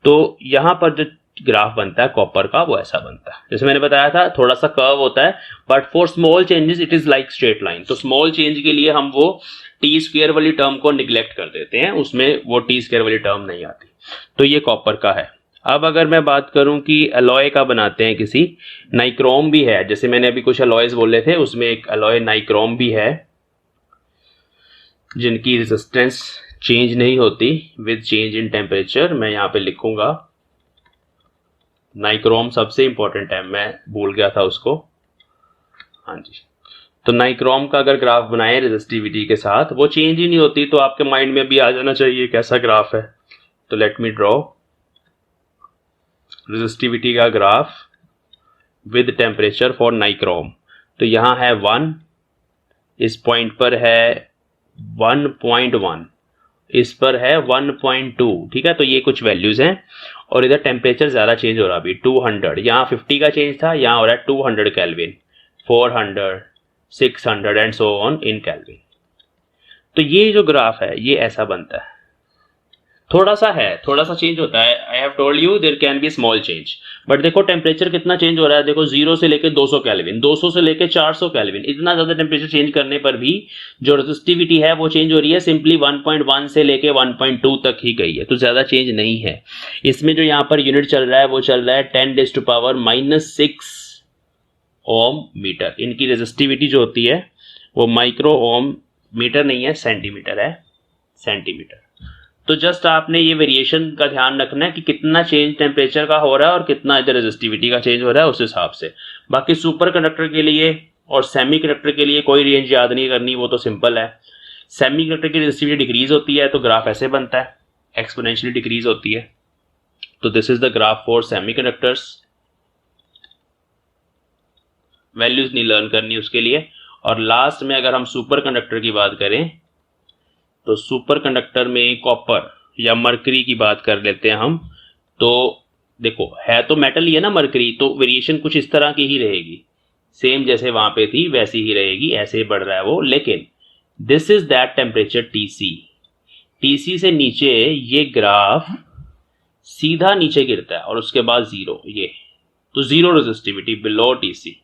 S1: तो यहाँ पर जो ग्राफ बनता है कॉपर का वो ऐसा बनता है, जैसे मैंने बताया था थोड़ा सा कर्व होता है, but for small changes it is like straight line. तो स्मॉल चेंज के लिए हम वो टी स्क्वायर वाली टर्म को निग्लेक्ट कर देते हैं, उसमें वो टी स्क्वायर वाली टर्म नहीं आती। तो ये कॉपर का है। अब अगर मैं बात करूं कि अलॉय का बनाते हैं किसी, नाइक्रोम भी है, जैसे मैंने अभी कुछ अलॉयज बोले थे उसमें एक अलॉय नाइक्रोम भी है जिनकी रेजिस्टेंस चेंज नहीं होती विद चेंज इन टेम्परेचर। मैं यहाँ पे लिखूंगा नाइक्रोम सबसे इंपॉर्टेंट है, मैं भूल गया था उसको। हाँ जी, तो नाइक्रोम का अगर ग्राफ बनाए रेजिस्टिविटी के साथ, वो चेंज ही नहीं होती, तो आपके माइंड में भी आ जाना चाहिए कैसा ग्राफ है। तो लेट मी ड्रॉ रेजिस्टिविटी का graph with temperature for nichrome. तो यहाँ है 1, इस पॉइंट पर है 1.1, इस पर है 1.2, ठीक है। तो ये कुछ वैल्यूज हैं, और इधर टेम्परेचर ज़्यादा चेंज हो रहा अभी 200, यहाँ 50 का चेंज था, यहाँ हो रहा है 200 kelvin, 400, 600 and so on in kelvin. तो ये जो ग्राफ है ये ऐसा बनता है, थोड़ा सा चेंज होता है। I have told you there can be small change, but देखो टेम्परेचर कितना चेंज हो रहा है, देखो 0 से लेके 200 केल्विन, 200 से लेके 400 केल्विन, इतना ज्यादा टेम्परेचर चेंज करने पर भी जो रेजिस्टिविटी है वो चेंज हो रही है, सिंपली 1.1 से लेके 1.2 तक ही गई है, तो ज्यादा चेंज नहीं है। इसमें जो यहाँ पर यूनिट चल रहा है वो चल रहा है 10⁻⁻6 ओम मीटर। इनकी रेजिस्टिविटी जो होती है वो माइक्रो ओम मीटर नहीं है, सेंटीमीटर है, सेंटीमीटर। तो जस्ट आपने ये वेरिएशन का ध्यान रखना है कि कितना चेंज टेम्परेचर का हो रहा है और कितना इधर रेजिस्टिविटी का चेंज हो रहा है उस हिसाब से। बाकी सुपर कंडक्टर के लिए और सेमी कंडक्टर के लिए कोई रेंज याद नहीं करनी, वो तो सिंपल है। सेमी कंडक्टर की रेजिस्टिविटी डिक्रीज होती है तो ग्राफ ऐसे बनता है, एक्सपोनेंशियली डिक्रीज होती है। तो this is the graph for semi conductors. Values नहीं लर्न करनी उसके लिए। और लास्ट में अगर हम सुपर कंडक्टर की बात करें तो सुपर कंडक्टर में कॉपर या मरकरी की बात कर लेते हैं हम। तो देखो है तो मेटल ही है ना मरकरी, तो वेरिएशन कुछ इस तरह की ही रहेगी, सेम जैसे वहां पे थी वैसी ही रहेगी, ऐसे ही बढ़ रहा है वो। लेकिन this is that temperature TC, TC से नीचे ये ग्राफ सीधा नीचे गिरता है और उसके बाद जीरो, ये तो जीरो रेजिस्टिविटी बिलो टीसी।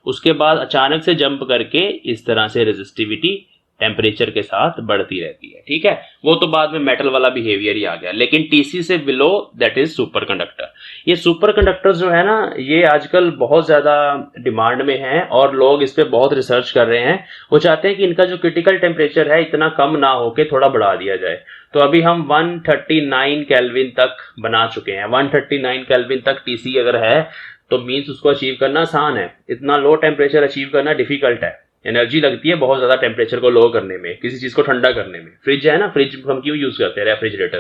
S1: उसके बाद अचानक से जंप करके इस तरह से रेजिस्टिविटी टेम्परेचर के साथ बढ़ती रहती है, ठीक है। वो तो बाद में मेटल वाला बिहेवियर ही आ गया, लेकिन टीसी से below that is super conductor. ये सुपर कंडक्टर्स जो है ना, ये आजकल बहुत ज्यादा डिमांड में है और लोग इस पे बहुत रिसर्च कर रहे हैं। वो चाहते हैं कि इनका जो क्रिटिकल टेम्परेचर है इतना कम ना होके थोड़ा बढ़ा दिया जाए। तो अभी हम 139 केल्विन तक बना चुके हैं। 139 केल्विन तक टीसी अगर है तो मीन्स उसको अचीव करना आसान है, इतना लो टेम्परेचर अचीव करना डिफिकल्ट है। एनर्जी लगती है बहुत ज्यादा टेम्परेचर को लो करने में, किसी चीज को ठंडा करने में। फ्रिज है ना, फ्रिज हम क्यों यूज करते हैं, रेफ्रिजरेटर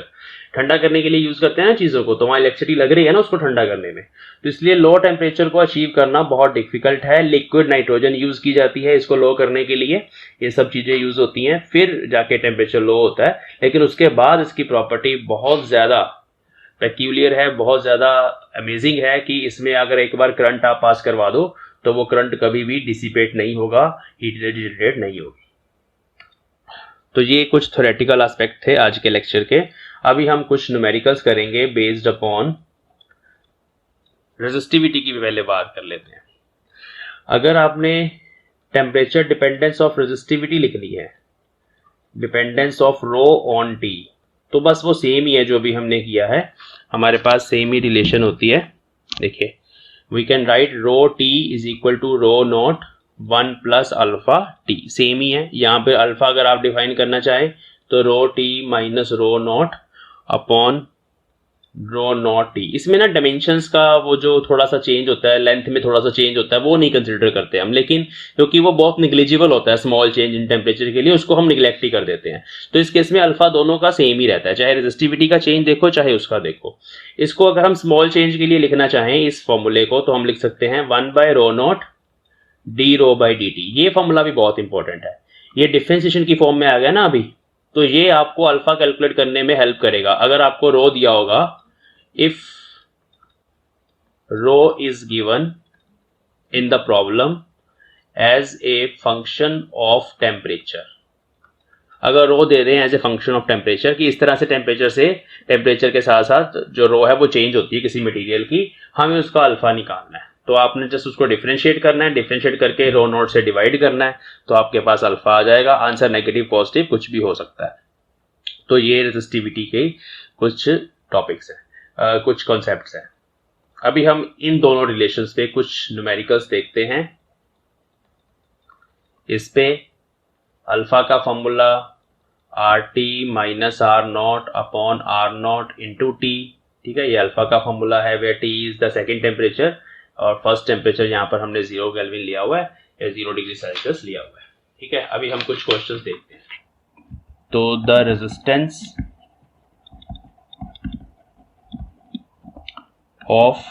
S1: ठंडा करने के लिए यूज करते हैं ना चीजों को, तो वहां इलेक्ट्रिसिटी लग रही है ना उसको ठंडा करने में। तो इसलिए लो टेम्परेचर को अचीव करना बहुत डिफिकल्ट है। लिक्विड नाइट्रोजन यूज की जाती है इसको लो करने के लिए, ये सब चीजें यूज होती हैं, फिर जाके टेम्परेचर लो होता है। लेकिन उसके बाद इसकी प्रॉपर्टी बहुत ज्यादा पेक्यूलियर है, बहुत ज्यादा अमेजिंग है कि इसमें अगर एक बार करंट आप पास करवा दो तो वो करंट कभी भी डिसिपेट नहीं होगा, हीट जनरेट नहीं होगी। तो ये कुछ थ्योरेटिकल एस्पेक्ट थे आज के लेक्चर के। अभी हम कुछ न्यूमेरिकल्स करेंगे बेस्ड अपॉन रेजिस्टिविटी की भी पहले बात कर लेते हैं। अगर आपने टेम्परेचर डिपेंडेंस ऑफ रेजिस्टिविटी लिखनी है, dependence of rho on T, तो बस वो सेम ही है जो भी हमने किया है, हमारे पास सेम ही रिलेशन होती है। देखिए we can write rho t is equal to rho naught 1 plus alpha t, same ही है। यहाँ पे अल्फा अगर आप डिफाइन करना चाहें तो rho t minus rho not upon rho not T. इसमें ना डायमेंशंस का वो जो थोड़ा सा चेंज होता है, लेंथ में थोड़ा सा चेंज होता है, वो नहीं कंसिडर करते हम, लेकिन क्योंकि वो बहुत निग्लिजिबल होता है स्मॉल चेंज इन टेम्परेचर के लिए, उसको हम निग्लेक्ट ही कर देते हैं। तो इस केस में अल्फा दोनों का सेम ही रहता है, चाहे रेजिस्टिविटी का चेंज देखो चाहे उसका देखो। इसको अगर हम स्मॉल चेंज के लिए लिखना चाहें इस फॉर्मूले को, तो हम लिख सकते हैं 1 by rho not D rho by D T. ये फॉर्मूला भी बहुत इंपॉर्टेंट है, ये डिफरेंशिएशन की फॉर्म में आ गया ना अभी, तो ये आपको अल्फा कैलकुलेट करने में हेल्प करेगा। अगर आपको रो दिया होगा if rho is given in the problem as a function of temperature, अगर रो दे रहे हैं as a function of temperature कि इस तरह से टेम्परेचर के साथ साथ जो रो है वो चेंज होती है किसी मटेरियल की, हमें उसका अल्फा निकालना है, तो आपने जस्ट उसको डिफरेंशिएट करना है, डिफरेंशिएट करके रो नोट से डिवाइड करना है, तो आपके पास अल्फा आ जाएगा। आंसर नेगेटिव पॉजिटिव कुछ भी हो सकता है। तो ये रेजिस्टिविटी के कुछ टॉपिक्स हैं, कुछ कॉन्सेप्ट्स हैं। अभी हम इन दोनों रिलेशंस पे कुछ न्यूमेरिकल्स देखते हैं। इस पे अल्फा का formula R T minus R not upon R not into T, ठीक है, ये अल्फा का फॉर्मूला है where T is the second temperature और फर्स्ट टेम्परेचर यहाँ पर हमने 0 केल्विन लिया हुआ है या 0 डिग्री सेल्सियस लिया हुआ है, ठीक है। अभी हम कुछ क्वेश्चंस देखते हैं। तो the resistance of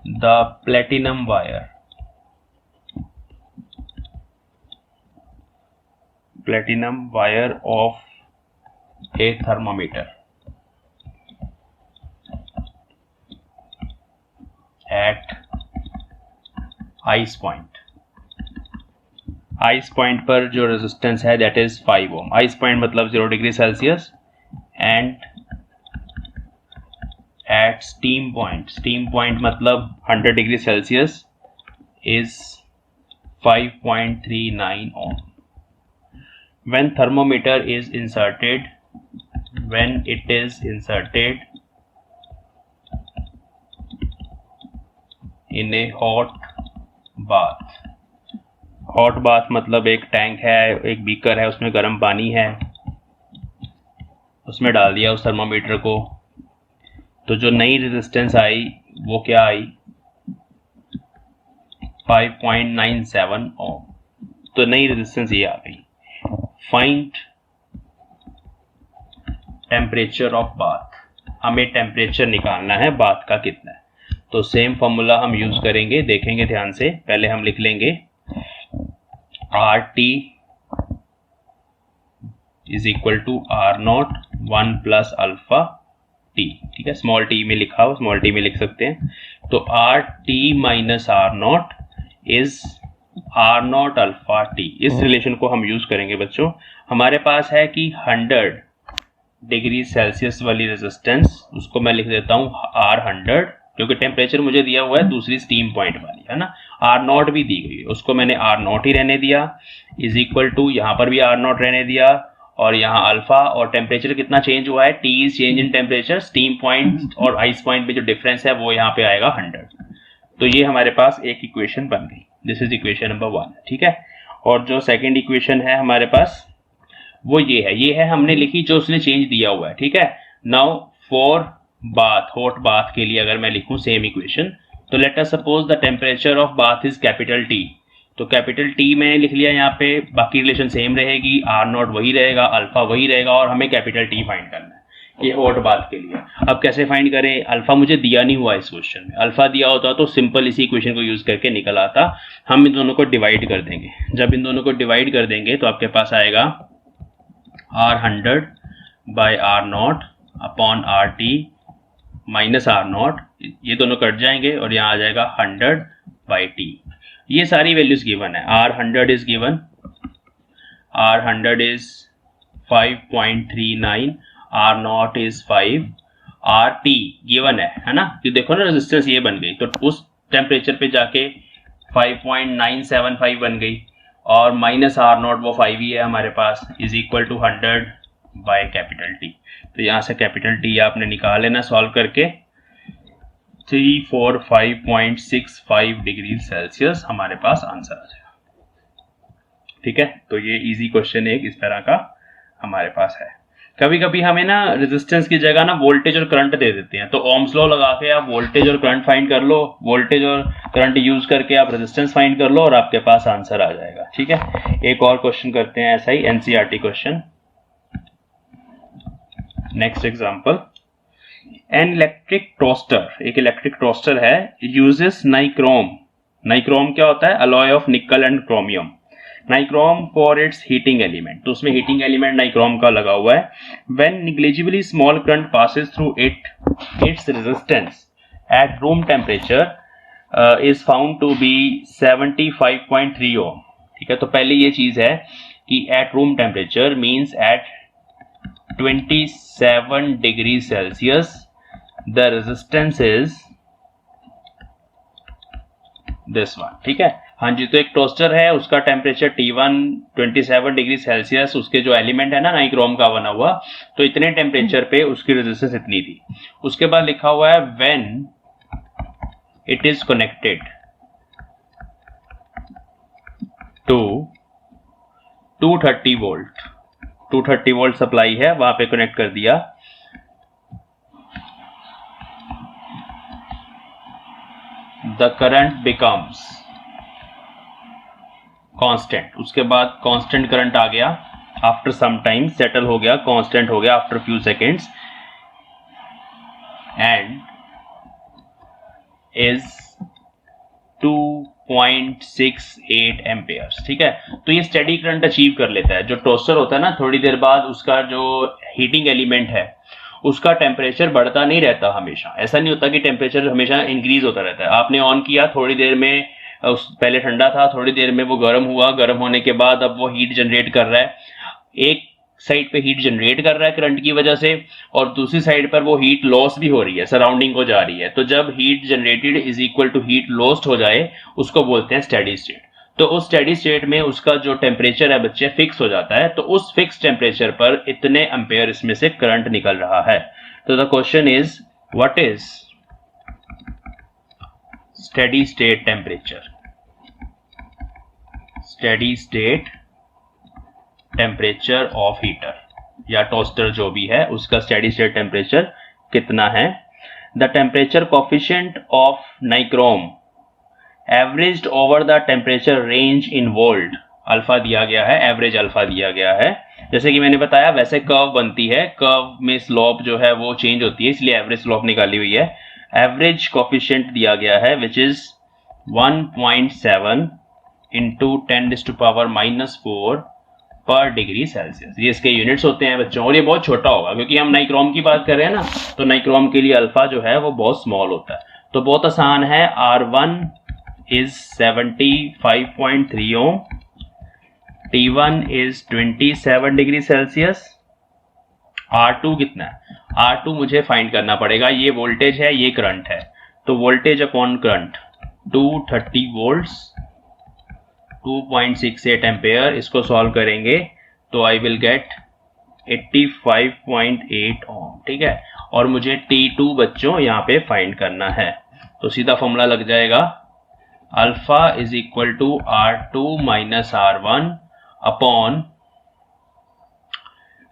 S1: the platinum wire of a thermometer at ice point पर जो रेजिस्टेंस है that is 5 ohm. Ice point मतलब 0 degree Celsius and at steam point मतलब 100 degree Celsius is 5.39 ohm. When thermometer is inserted in a hot bath मतलब एक tank है, एक beaker है, उसमें गर्म पानी है, उसमें डाल दिया उस थर्मोमीटर को, तो जो नई रेजिस्टेंस आई वो क्या आई 5.97 ओम। तो नई रेजिस्टेंस ये आ गई। फाइंड टेम्परेचर ऑफ बाथ, हमें टेम्परेचर निकालना है बाथ का कितना है। तो सेम फॉर्मूला हम यूज करेंगे, देखेंगे ध्यान से। पहले हम लिख लेंगे R T is equal to R not 1 plus alpha T, ठीक है, स्मॉल टी में लिखा हो, स्मॉल टी में लिख सकते हैं। तो R T minus R not is R not alpha T. इस रिलेशन को हम यूज करेंगे बच्चों। हमारे पास है कि 100 डिग्री सेल्सियस वाली रेजिस्टेंस, उसको मैं लिख देता हूं R100, क्योंकि टेम्परेचर मुझे दिया हुआ है दूसरी स्टीम पॉइंट वाली, है ना। R0 भी दी गई है, उसको मैंने R0 ही रहने दिया, इज इक्वल टू यहाँ पर भी R0 रहने दिया, और यहाँ अल्फा और टेम्परेचर कितना चेंज हुआ है, T is change in temperature, steam point और आइस पॉइंट में जो डिफरेंस है वो यहाँ पे आएगा 100। तो ये हमारे पास एक इक्वेशन बन गई, दिस इज इक्वेशन नंबर 1, ठीक है। और जो सेकेंड इक्वेशन है हमारे पास वो ये है हमने लिखी जो उसने चेंज दिया हुआ है, ठीक है। Now for bath, hot bath के लिए अगर मैं लिखूं सेम इक्वेशन, तो late us suppose the temperature of bath is capital T, तो कैपिटल टी में लिख लिया यहाँ पे, बाकी रिलेशन सेम रहेगी, R0 वही रहेगा, अल्फा वही रहेगा, और हमें कैपिटल टी फाइंड करना है ये हॉट बाथ के लिए। अब कैसे फाइंड करें, अल्फा मुझे दिया नहीं हुआ इस क्वेश्चन में, अल्फा दिया होता तो सिंपल इसी इक्वेशन को यूज करके निकल आता। हम इन दोनों को डिवाइड कर देंगे, जब इन दोनों को डिवाइड कर देंगे तो आपके पास आएगा R100 by R0 upon RT minus R0, ये दोनों कट जाएंगे और यहाँ आ जाएगा 100 बाई T। ये सारी वैल्यूज गिवन है। R100 is given, R100 is 5.39, R0 is 5, RT given है ना। तो देखो ना रेजिस्टेंस ये बन गई, तो उस टेम्परेचर पे जाके 5.975 बन गई, और माइनस R0 वो 5 ही है हमारे पास, is equal to 100 by capital T. तो यहाँ से कैपिटल टी आपने निकाल लेना सॉल्व करके, 345.65 डिग्री सेल्सियस हमारे पास आंसर आ जाएगा, ठीक है। तो ये इजी क्वेश्चन एक इस तरह का हमारे पास है। कभी कभी हमें ना रेजिस्टेंस की जगह ना वोल्टेज और करंट दे देते हैं, तो ओम्स लॉ लगा के आप वोल्टेज और करंट फाइंड कर लो, वोल्टेज और करंट यूज करके आप रेजिस्टेंस फाइंड कर लो और आपके पास आंसर आ जाएगा, ठीक है। एक और क्वेश्चन करते हैं ऐसा ही, NCERT question. Next example, an electric toaster, एक इलेक्ट्रिक टोस्टर है, यूजेस नाइक्रोम। नाइक्रोम क्या होता है, alloy of nickel and chromium. Nichrome for its heating element, तो उसमें हीटिंग एलिमेंट नाइक्रोम का लगा हुआ है. When negligibly small current passes through its resistance at room temperature is found to be 75.3 ohm. ठीक है, तो पहले ये चीज है कि at room temperature means eight 27 degree Celsius the resistance is this one. ठीक है, हाँ जी. तो एक टोस्टर है, उसका टेम्परेचर T1 27 डिग्री सेल्सियस, उसके जो एलिमेंट है ना नाइक्रोम का बना हुआ, तो इतने टेम्परेचर पे उसकी रेजिस्टेंस इतनी थी. उसके बाद लिखा हुआ है when it is connected to 230 volt, 230 volt supply है, वहां पे कनेक्ट कर दिया. The current becomes constant. उसके बाद कांस्टेंट करंट आ गया, आफ्टर सम टाइम सेटल हो गया, कांस्टेंट हो गया after few seconds, and is 2.68 Ampere's. ठीक है, तो ये स्टेडी करंट अचीव कर लेता है. जो टोस्टर होता है ना, थोड़ी देर बाद उसका जो हीटिंग एलिमेंट है उसका टेम्परेचर बढ़ता नहीं रहता हमेशा. ऐसा नहीं होता कि टेम्परेचर हमेशा इंक्रीज होता रहता है. आपने ऑन किया, थोड़ी देर में पहले ठंडा था, थोड़ी देर में वो गर्म हुआ, गर्म होने के बाद अब वो हीट जनरेट कर रहा है. एक साइड पे हीट जनरेट कर रहा है करंट की वजह से, और दूसरी साइड पर वो हीट लॉस भी हो रही है, सराउंडिंग को जा रही है. तो जब heat generated is equal to heat lost हो जाए, उसको बोलते हैं स्टेडी स्टेट. तो उस स्टेडी स्टेट में उसका जो टेम्परेचर है बच्चे फिक्स हो जाता है. तो उस फिक्स टेम्परेचर पर इतने एम्पेयर इसमें से करंट निकल रहा है. तो the question is what is steady state temperature. Steady state temperature of heater या टोस्टर जो भी है, उसका स्टेडी स्टेट टेम्परेचर कितना है. The temperature coefficient of nichrome averaged over the temperature range in volt. Alpha दिया गया है, एवरेज अल्फा दिया गया है. जैसे कि मैंने बताया वैसे कर्व बनती है, कर्व में स्लोप जो है वो चेंज होती है, इसलिए एवरेज स्लोप निकाली हुई है. एवरेज कोफिशिएंट दिया गया है विच इज 1.7 इंटू 10⁻⁻⁴ पर डिग्री सेल्सियस. ये इसके यूनिट्स होते हैं बच्चों, और ये बहुत छोटा होगा क्योंकि हम नाइक्रोम की बात कर रहे हैं ना, तो नाइक्रोम के लिए अल्फा जो है वो बहुत स्मॉल होता है. तो बहुत आसान है. R1 is 75.3 ohm, T1 is 27 degree Celsius, R2 कितना है. R2 मुझे फाइंड करना पड़ेगा. ये वोल्टेज है, ये करंट है, तो voltage upon current 230 volts 2.68 ampere. इसको सॉल्व करेंगे तो आई विल गेट 85.8 ओम. ठीक है, और मुझे T2 बच्चों यहाँ पे फाइंड करना है. तो सीधा फॉर्मूला लग जाएगा, alpha is equal to R2 minus R1 upon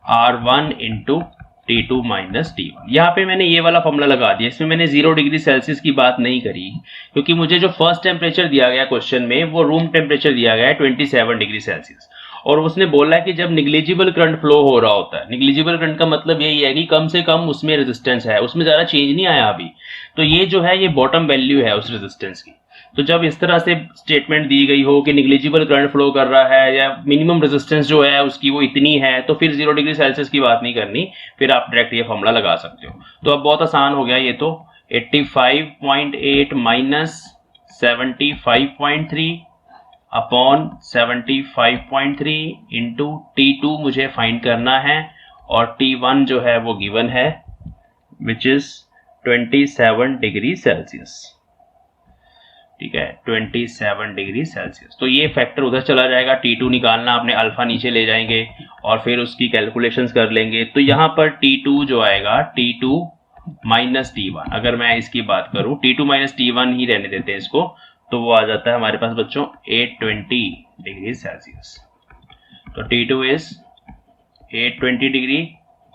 S1: R1 into T2 minus T1. यहाँ पे मैंने ये वाला फॉर्मूला लगा दिया. इसमें मैंने 0 डिग्री सेल्सियस की बात नहीं करी क्योंकि मुझे जो फर्स्ट टेम्परेचर दिया गया क्वेश्चन में वो रूम टेम्परेचर दिया गया है 27 डिग्री सेल्सियस, और उसने बोला है कि जब निग्लिजिबल करंट फ्लो हो रहा होता है. निग्लिजिबल करंट का मतलब यही है कि कम से कम उसमें रेजिस्टेंस है, उसमें ज्यादा चेंज नहीं आया अभी. तो ये जो है ये बॉटम वैल्यू है उस रेजिस्टेंस की. तो जब इस तरह से स्टेटमेंट दी गई हो कि निग्लिजिबल करंट फ्लो कर रहा है या मिनिमम रेजिस्टेंस जो है उसकी वो इतनी है, तो फिर 0 डिग्री सेल्सियस की बात नहीं करनी, फिर आप डायरेक्ट ये फॉर्मूला लगा सकते हो. तो अब बहुत आसान हो गया ये. तो 85.8 माइनस 75.3 अपॉन 75.3 इंटू T2 मुझे फाइंड करना है, और T1 जो है वो गिवन है विच इज 27 डिग्री सेल्सियस. ठीक है, 27 डिग्री सेल्सियस. तो ये फैक्टर उधर चला जाएगा. T2 निकालना, आपने अल्फा नीचे ले जाएंगे और फिर उसकी कैलकुलेशंस कर लेंगे. तो यहाँ पर T2 जो आएगा T2 माइनस T1, अगर मैं इसकी बात करूं T2 माइनस T1 ही रहने देते हैं इसको, तो वो आ जाता है हमारे पास बच्चों 820 डिग्री सेल्सियस. तो T2 is 820 degree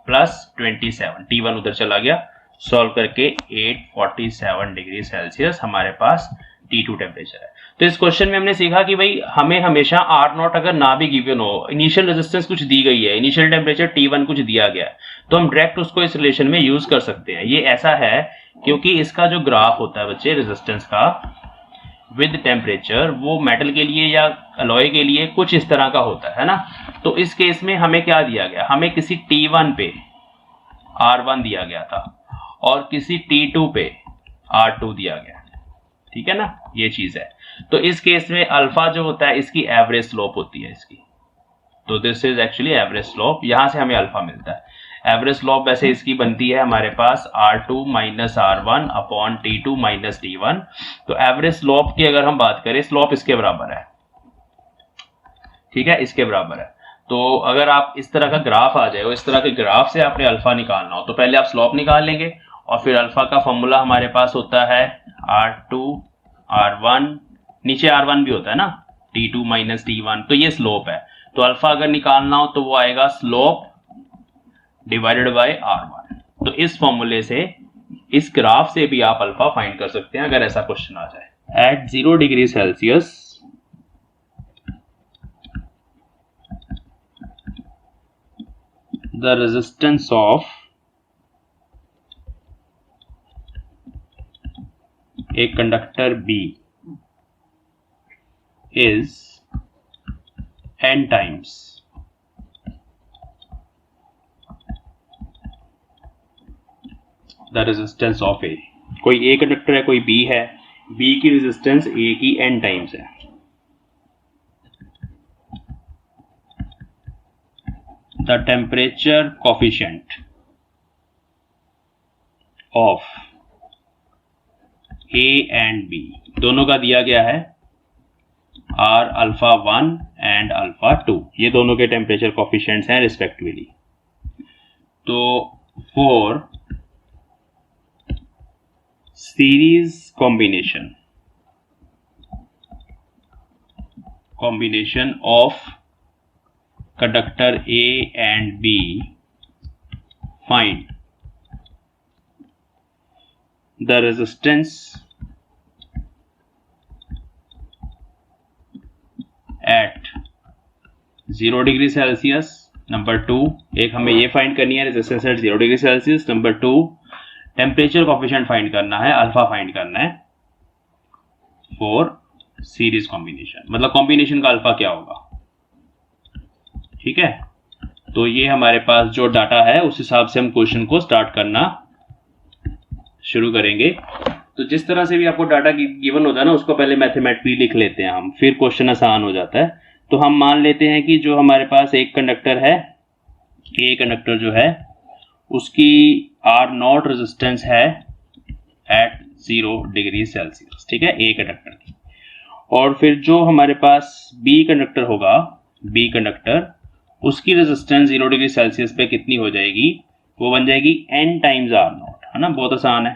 S1: plus 27, T1 उधर चला गया, सॉल्व करके 847 डिग्री सेल्सियस हमारे पास T2 टेम्परेचर है. तो इस क्वेश्चन में हमने सीखा कि भाई हमें हमेशा R0 अगर ना भी गिवन हो, इनिशियल रेजिस्टेंस कुछ दी गई है, इनिशियल टेम्परेचर T1 कुछ दिया गया है, तो हम डायरेक्ट उसको इस रिलेशन में यूज कर सकते हैं. ये ऐसा है क्योंकि इसका जो ग्राफ होता है बच्चे रेजिस्टेंस का, विद टेम्परेचर वो मेटल के लिए या अलॉय के लिए कुछ इस तरह का होता है ना। तो इस केस में हमें क्या दिया गया, हमें किसी T1 पे R1 दिया गया था और किसी T2 पे R2 दिया गया, ठीक है ना, ये चीज है। तो इस केस में अल्फा जो होता है इसकी एवरेज स्लोप होती है इसकी, तो this is actually average slope, यहां से हमें अल्फा मिलता है। एवरेज स्लोप वैसे इसकी बनती है हमारे पास R2 minus R1 upon T2 minus T1। तो एवरेज स्लोप की अगर हम बात करें, स्लोप इसके बराबर है, ठीक है, इसके बराबर है। तो अगर आप इस तरह का ग्राफ आ जाए, इस तरह के ग्राफ से आपने अल्फा निकालना हो तो पहले आप स्लोप निकाल लेंगे और फिर अल्फा का फॉर्मूला हमारे पास होता है R2 R1, नीचे R1 भी होता है ना, T2 माइनस T1, तो ये स्लोप है। तो अल्फा अगर निकालना हो तो वो आएगा स्लोप डिवाइडेड बाय R1। तो इस फॉर्मूले से, इस ग्राफ से भी आप अल्फा फाइंड कर सकते हैं अगर ऐसा क्वेश्चन आ जाए। At 0 degree Celsius the resistance of a conductor B is n times the resistance of A। कोई A कंडक्टर है, कोई B है, B की रेजिस्टेंस A की n टाइम्स है। The temperature coefficient of A and B दोनों का दिया गया है R अल्फा 1 एंड अल्फा 2, ये दोनों के टेम्परेचर कोफिशिएंट्स हैं रिस्पेक्टिवली। तो for series combination of conductor A and B, find the resistance at 0 degree Celsius. Number 2, एक हमें ये फाइंड करनी है resistance eight 0 degree Celsius. Number 2, temperature coefficient find करना है, अल्फा फाइंड करना है फॉर सीरीज कॉम्बिनेशन, मतलब कॉम्बिनेशन का अल्फा क्या होगा, ठीक है। तो ये हमारे पास जो डाटा है उस हिसाब से हम क्वेश्चन को स्टार्ट करना शुरू करेंगे। तो जिस तरह से भी आपको डाटा गिवन होता है ना, उसको पहले मैथमेटिकली लिख लेते हैं हम, फिर क्वेश्चन आसान हो जाता है। तो हम मान लेते हैं कि जो हमारे पास एक कंडक्टर है, ए कंडक्टर जो है उसकी R0 रेजिस्टेंस है एट 0 डिग्री सेल्सियस, ठीक है, ए कंडक्टर की। और फिर जो हमारे पास बी कंडक्टर होगा, बी कंडक्टर, उसकी रेजिस्टेंस 0 डिग्री सेल्सियस पे कितनी हो जाएगी, वो बन जाएगी n टाइम्स R0, है ना, बहुत आसान है,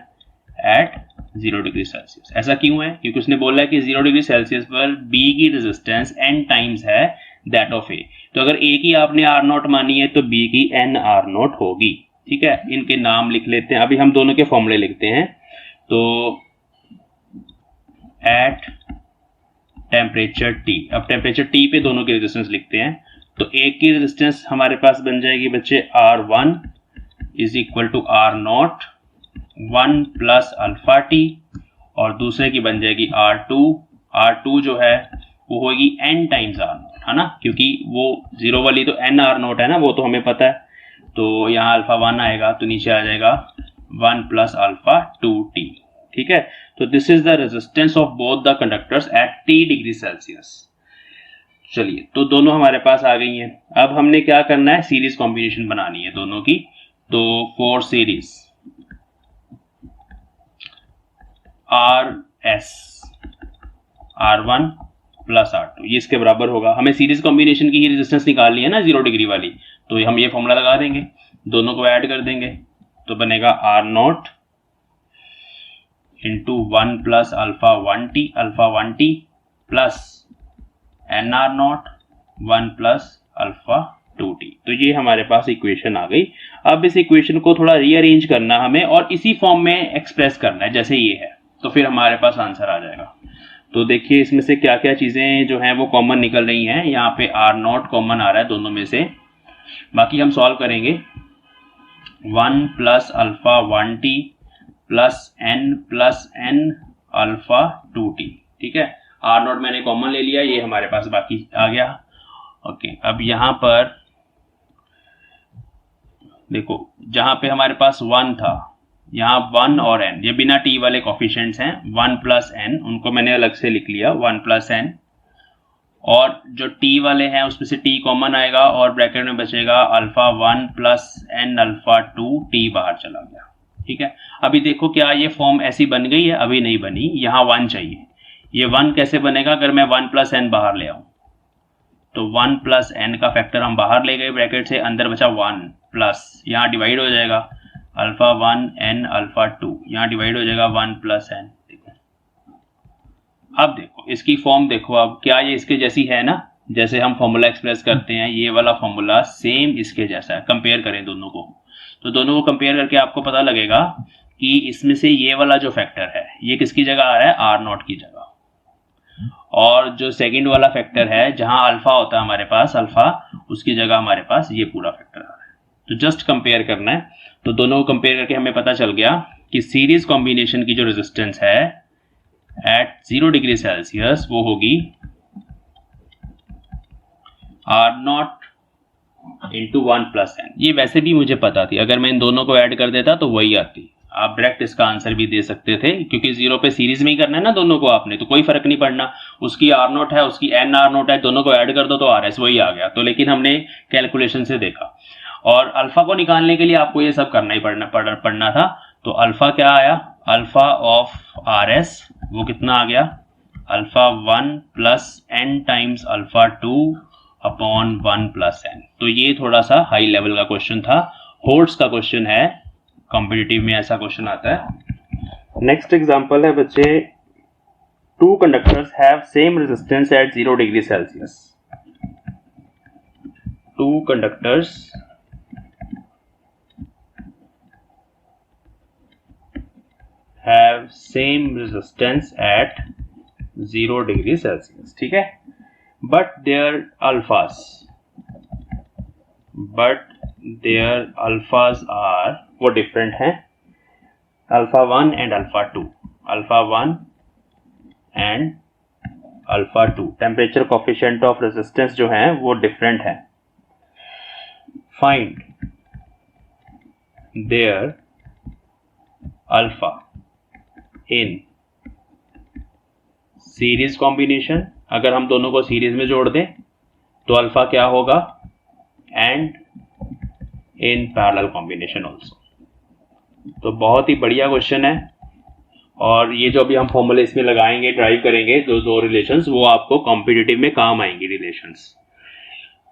S1: एट 0 डिग्री सेल्सियस। ऐसा क्यों है, क्योंकि उसने बोला है कि 0 डिग्री सेल्सियस पर B की रेजिस्टेंस n टाइम्स है दैट ऑफ A। तो अगर A की आपने R0 मानी है तो B की n R0 होगी, ठीक है। इनके नाम लिख लेते हैं, अभी हम दोनों के फॉर्मूले लिखते हैं। तो एट टेम्परेचर T, अब टेम्परेचर T पे दोनों की रेजिस्टेंस लिखते हैं। तो एक की रेजिस्टेंस हमारे पास बन जाएगी बच्चे R1 is equal to R0 1 plus alpha T, और दूसरे की बन जाएगी R2 जो है वो होगी n टाइम्स R0, है ना, क्योंकि वो 0 वाली तो n R0 है ना, वो तो हमें पता है। तो यहाँ अल्फा 1 आएगा तो नीचे आ जाएगा 1 प्लस अल्फा 2t, ठीक है। तो this is the resistance of both the conductors at t degree Celsius. चलिए, तो दोनों हमारे पास आ गई हैं। अब हमने क्या करना है, सीरीज कॉम्बिनेशन बनानी है दोनों की। तो for series RS R1 plus R2, ये इसके बराबर होगा। हमें सीरीज कॉम्बिनेशन की ही रेजिस्टेंस निकालनी है ना 0 डिग्री वाली, तो हम ये फॉर्मूला लगा देंगे, दोनों को ऐड कर देंगे, तो बनेगा R0 into 1 plus alpha 1t plus nR0 1 plus alpha 2t। तो ये हमारे पास इक्वेशन आ गई। अब इस इक्वेशन को थोड़ा रीअरेंज करना हमें और इसी फॉर्म में एक्सप्रेस करना है जैसे ये है, तो फिर हमारे पास आंसर आ जाएगा। तो देखिए इसमें से क्या क्या चीजें जो हैं वो कॉमन निकल रही हैं। यहाँ पे R0 कॉमन आ रहा है दोनों में से, बाकी हम सॉल्व करेंगे। 1 plus alpha 1t plus n alpha 2t, ठीक है, आर नॉट मैंने कॉमन ले लिया, ये हमारे पास बाकी आ गया। ओके, अब यहाँ पर देखो जहां पे हमारे पास 1 था, यहाँ 1 और n, ये बिना t वाले कॉफिशिएंट्स हैं, 1 प्लस n, उनको मैंने अलग से लिख लिया 1 प्लस n, और जो t वाले हैं उसमें से t कॉमन आएगा और ब्रैकेट में बचेगा alpha 1 plus n alpha 2, t बाहर चला गया। ठीक है, अभी देखो क्या ये फॉर्म ऐसी बन गई है? अभी नहीं बनी, यहाँ 1 चाहिए। ये 1 कैसे बनेगा? अगर मैं 1 प्लस n बाहर ले आऊं तो 1 प्लस n का फैक्टर हम बाहर ले गए ब्रैकेट से, अंदर बचा 1 प्लस, यहाँ डिवाइड हो जाएगा अल्फा 1 n अल्फा 2, यहाँ डिवाइड हो जाएगा 1 प्लस n। अब देखो इसकी फॉर्म देखो, अब क्या ये इसके जैसी है ना? जैसे हम फॉर्मूला एक्सप्रेस करते हैं, ये वाला फॉर्मूला सेम इसके जैसा है। कंपेयर करें दोनों को, तो दोनों को कंपेयर करके आपको पता लगेगा कि इसमें से ये वाला जो फैक्टर है ये किसकी जगह आ रहा है? आर नॉट की जगह। और जो सेकंड वाला फैक्टर है जहां अल्फा होता है हमारे पास, अल्फा, उसकी जगह हमारे पास ये पूरा फैक्टर आ रहा है। तो जस्ट कंपेयर करना है, तो दोनों को कंपेयर करके हमें पता चल गया कि सीरीज कॉम्बिनेशन की जो रेजिस्टेंस है एट 0 डिग्री सेल्सियस वो होगी R not into 1 plus n। ये वैसे भी मुझे पता थी, अगर मैं इन दोनों को ऐड कर देता तो वही आती। आप डायरेक्ट इसका आंसर भी दे सकते थे, क्योंकि 0 पे सीरीज में ही करना है ना दोनों को आपने, तो कोई फर्क नहीं पड़ना, उसकी आर नोट है, उसकी एन आर नोट है, दोनों को ऐड कर दो तो आर एस वही आ गया। तो लेकिन हमने कैलकुलेशन से देखा, और अल्फा को निकालने के लिए आपको ये सब करना ही पड़ना था। तो अल्फा क्या आया? अल्फा ऑफ आर एस वो कितना आ गया? Alpha 1 plus n times alpha 2 upon 1 plus n। तो ये थोड़ा सा हाई लेवल का क्वेश्चन था, होल्ट्स का क्वेश्चन है, कॉम्पिटिटिव में ऐसा क्वेश्चन आता है। नेक्स्ट एग्जांपल है बच्चे, 2 conductors have same resistance at 0 degree Celsius. 2 conductors have same resistance at 0 degree Celsius, ठीक है, but their alphas are वो different हैं, alpha 1 and alpha 2, alpha 1 and alpha 2। Temperature coefficient of resistance जो है वो different है। Find their alpha in series combination. अगर हम दोनों को सीरीज में जोड़ दें तो अल्फा क्या होगा? And in parallel combination also. तो बहुत ही बढ़िया क्वेश्चन है, और ये जो अभी हम फॉर्मूले इसमें लगाएंगे, ड्राइव करेंगे दो रिलेशंस, वो आपको कॉम्पिटिटिव में काम आएंगी रिलेशंस।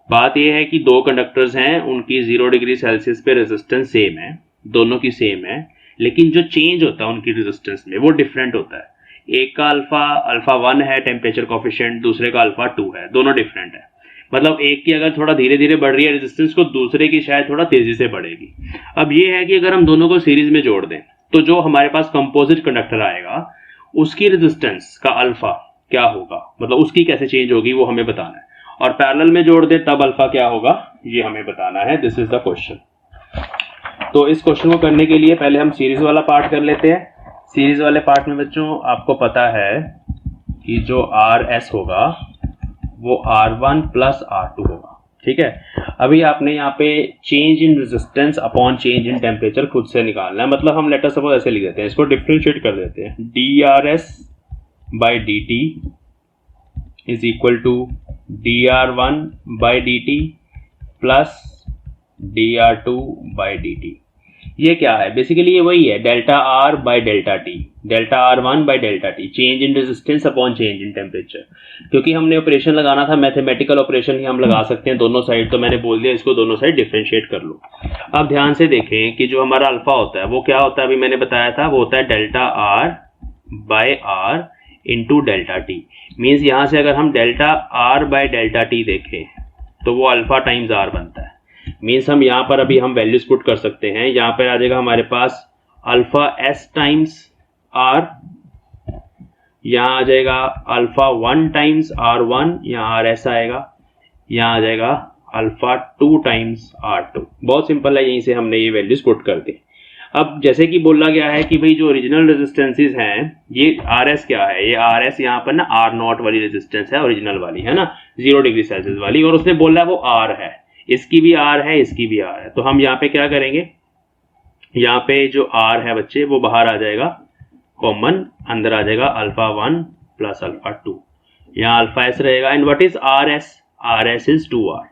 S1: बात ये है कि 2 कंडक्टर्स हैं, उनकी 0 डिग्री सेल्सियस पे रेजिस्टेंस सेम है, दोनों की सेम है, लेकिन जो चेंज होता है उनकी रेजिस्टेंस में वो डिफरेंट होता है। एक का अल्फा 1 है टेम्परेचर कोफिशिएंट, दूसरे का अल्फा 2 है, दोनों डिफरेंट है। मतलब एक की अगर थोड़ा धीरे धीरे बढ़ रही है रेजिस्टेंस को, दूसरे की शायद थोड़ा तेजी से बढ़ेगी। अब ये है कि अगर हम दोनों को सीरीज में जोड़ दें तो जो हमारे पास कंपोजिट कंडक्टर आएगा उसकी रेजिस्टेंस का अल्फा क्या होगा, मतलब उसकी कैसे चेंज होगी वो हमें बताना है, और पैरेलल में जोड़ दें तब अल्फा क्या होगा ये हमें बताना है। This is the question. तो इस क्वेश्चन को करने के लिए पहले हम सीरीज वाला पार्ट कर लेते हैं। सीरीज वाले पार्ट में बच्चों आपको पता है कि जो आर एस होगा वो R1 प्लस R2 होगा, ठीक है। अभी आपने यहाँ पे change in resistance upon change in temperature खुद से निकालना है। मतलब हम लेटर सपोज ऐसे लिख देते हैं, इसको डिफ्रेंशिएट कर देते हैं, dRs by dt is equal to dR1 by dt plus dR2 by dt। ये क्या है? बेसिकली ये वही है, delta R by delta T, delta R1 by delta T, change in resistance upon change in temperature. क्योंकि हमने operation लगाना था, मैथमेटिकल ऑपरेशन ही हम लगा सकते हैं दोनों साइड, तो मैंने बोल दिया इसको दोनों साइड डिफरेंशिएट कर लो। अब ध्यान से देखें कि जो हमारा अल्फा होता है वो क्या होता है, अभी मैंने बताया था, वो होता है delta R by R into delta T. Means यहाँ से अगर हम delta R by delta T देखें तो वो अल्फा टाइम्स आर बनता है। मीन्स हम यहाँ पर अभी हम वैल्यूज पुट कर सकते हैं। यहाँ पर आ जाएगा हमारे पास अल्फा एस टाइम्स आर, यहाँ आ जाएगा अल्फा 1 टाइम्स R1, यहाँ आर एस आएगा, यहाँ आ जाएगा अल्फा 2 टाइम्स R2। बहुत सिंपल है, यहीं से हमने ये वैल्यूज पुट कर दी। अब जैसे कि बोला गया है कि भाई जो ओरिजिनल रेजिस्टेंसेस हैं, ये RS क्या है, ये RS यहाँ पर ना R0 वाली रेजिस्टेंस है, ओरिजिनल वाली है ना, 0 डिग्री सेल्सियस वाली, और उसने बोला है वो R है, इसकी भी R है, इसकी भी R है। तो हम यहाँ पे क्या करेंगे, यहाँ पे जो R है बच्चे वो बाहर आ जाएगा, कॉमन अंदर आ जाएगा α1 प्लस α2, यहाँ αs रहेगा। And what is RS? RS is 2R।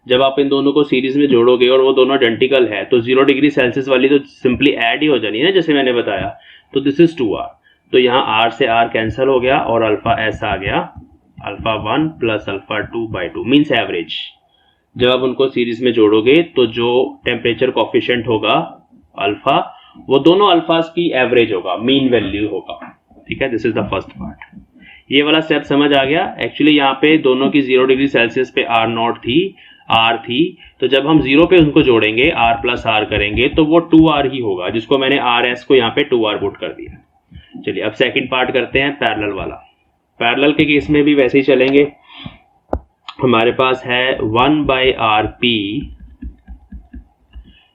S1: जब आप इन दोनों को सीरीज में जोड़ोगे और वो दोनों आइडेंटिकल है तो 0 डिग्री सेल्सियस वाली तो सिंपली ऐड ही हो जानी है ना, जैसे मैंने बताया। तो दिस इज 2R, तो यहाँ R से R कैंसिल हो गया और αs आ गया α1 प्लस α2/2 मीन्स एवरेज। जब आप उनको सीरीज में जोड़ोगे तो जो टेम्परेचर कोफिशिएंट होगा अल्फा, वो दोनों अल्फास की एवरेज होगा, मीन वैल्यू होगा। ठीक है, this is the first part. ये वाला स्टेप समझ आ गया। एक्चुअली यहाँ पे दोनों की 0 डिग्री सेल्सियस पे R0 थी, R थी, तो जब हम 0 पे उनको जोड़ेंगे, R प्लस R करेंगे तो वो 2R ही होगा, जिसको मैंने RS को यहाँ पे 2R पुट कर दिया। चलिए अब सेकंड पार्ट करते हैं, पैरेलल वाला। पैरेलल के केस में भी वैसे ही चलेंगे। हमारे पास है 1/RP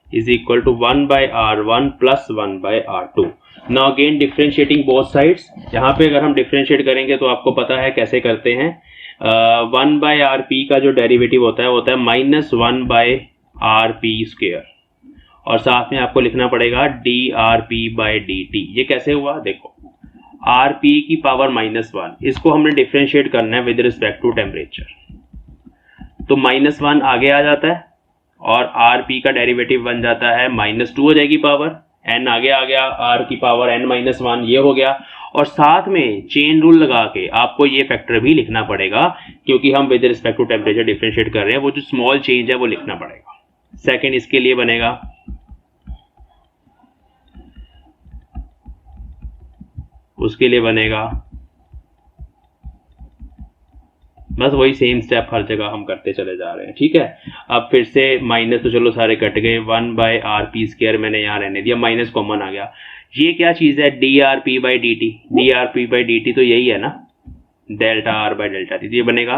S1: is equal to 1/R1 plus 1/R2। Now again differentiating both sides. यहाँ पे अगर हम डिफरेंशिएट करेंगे तो आपको पता है कैसे करते हैं। 1/RP का जो डेरिवेटिव होता है -1/RP², और साथ में आपको लिखना पड़ेगा dRP/dt। ये कैसे हुआ देखो, RP की पावर -1, इसको हमने डिफरेंशिएट करना है विद रिस्पेक्ट टू टेम्परेचर, तो -1 आगे आ जाता है और RP का डेरिवेटिव बन जाता है -2 हो जाएगी पावर, n आगे आ गया, R की पावर n-1 ये हो गया। और साथ में चेन रूल लगा के आपको ये फैक्टर भी लिखना पड़ेगा, क्योंकि हम with respect to temperature differentiate कर रहे हैं, वो जो स्मॉल चेंज है वो लिखना पड़ेगा। सेकंड इसके लिए बनेगा, उसके लिए बनेगा, बस वही सेम स्टेप हर जगह हम करते चले जा रहे हैं। ठीक है, अब फिर से माइनस तो चलो सारे कट गए, 1/RP² मैंने यहाँ रहने दिया, माइनस कॉमन आ गया। ये क्या चीज है, dRP/dt। dRP/dt तो यही है ना, डेल्टा R/ΔT। तो ये बनेगा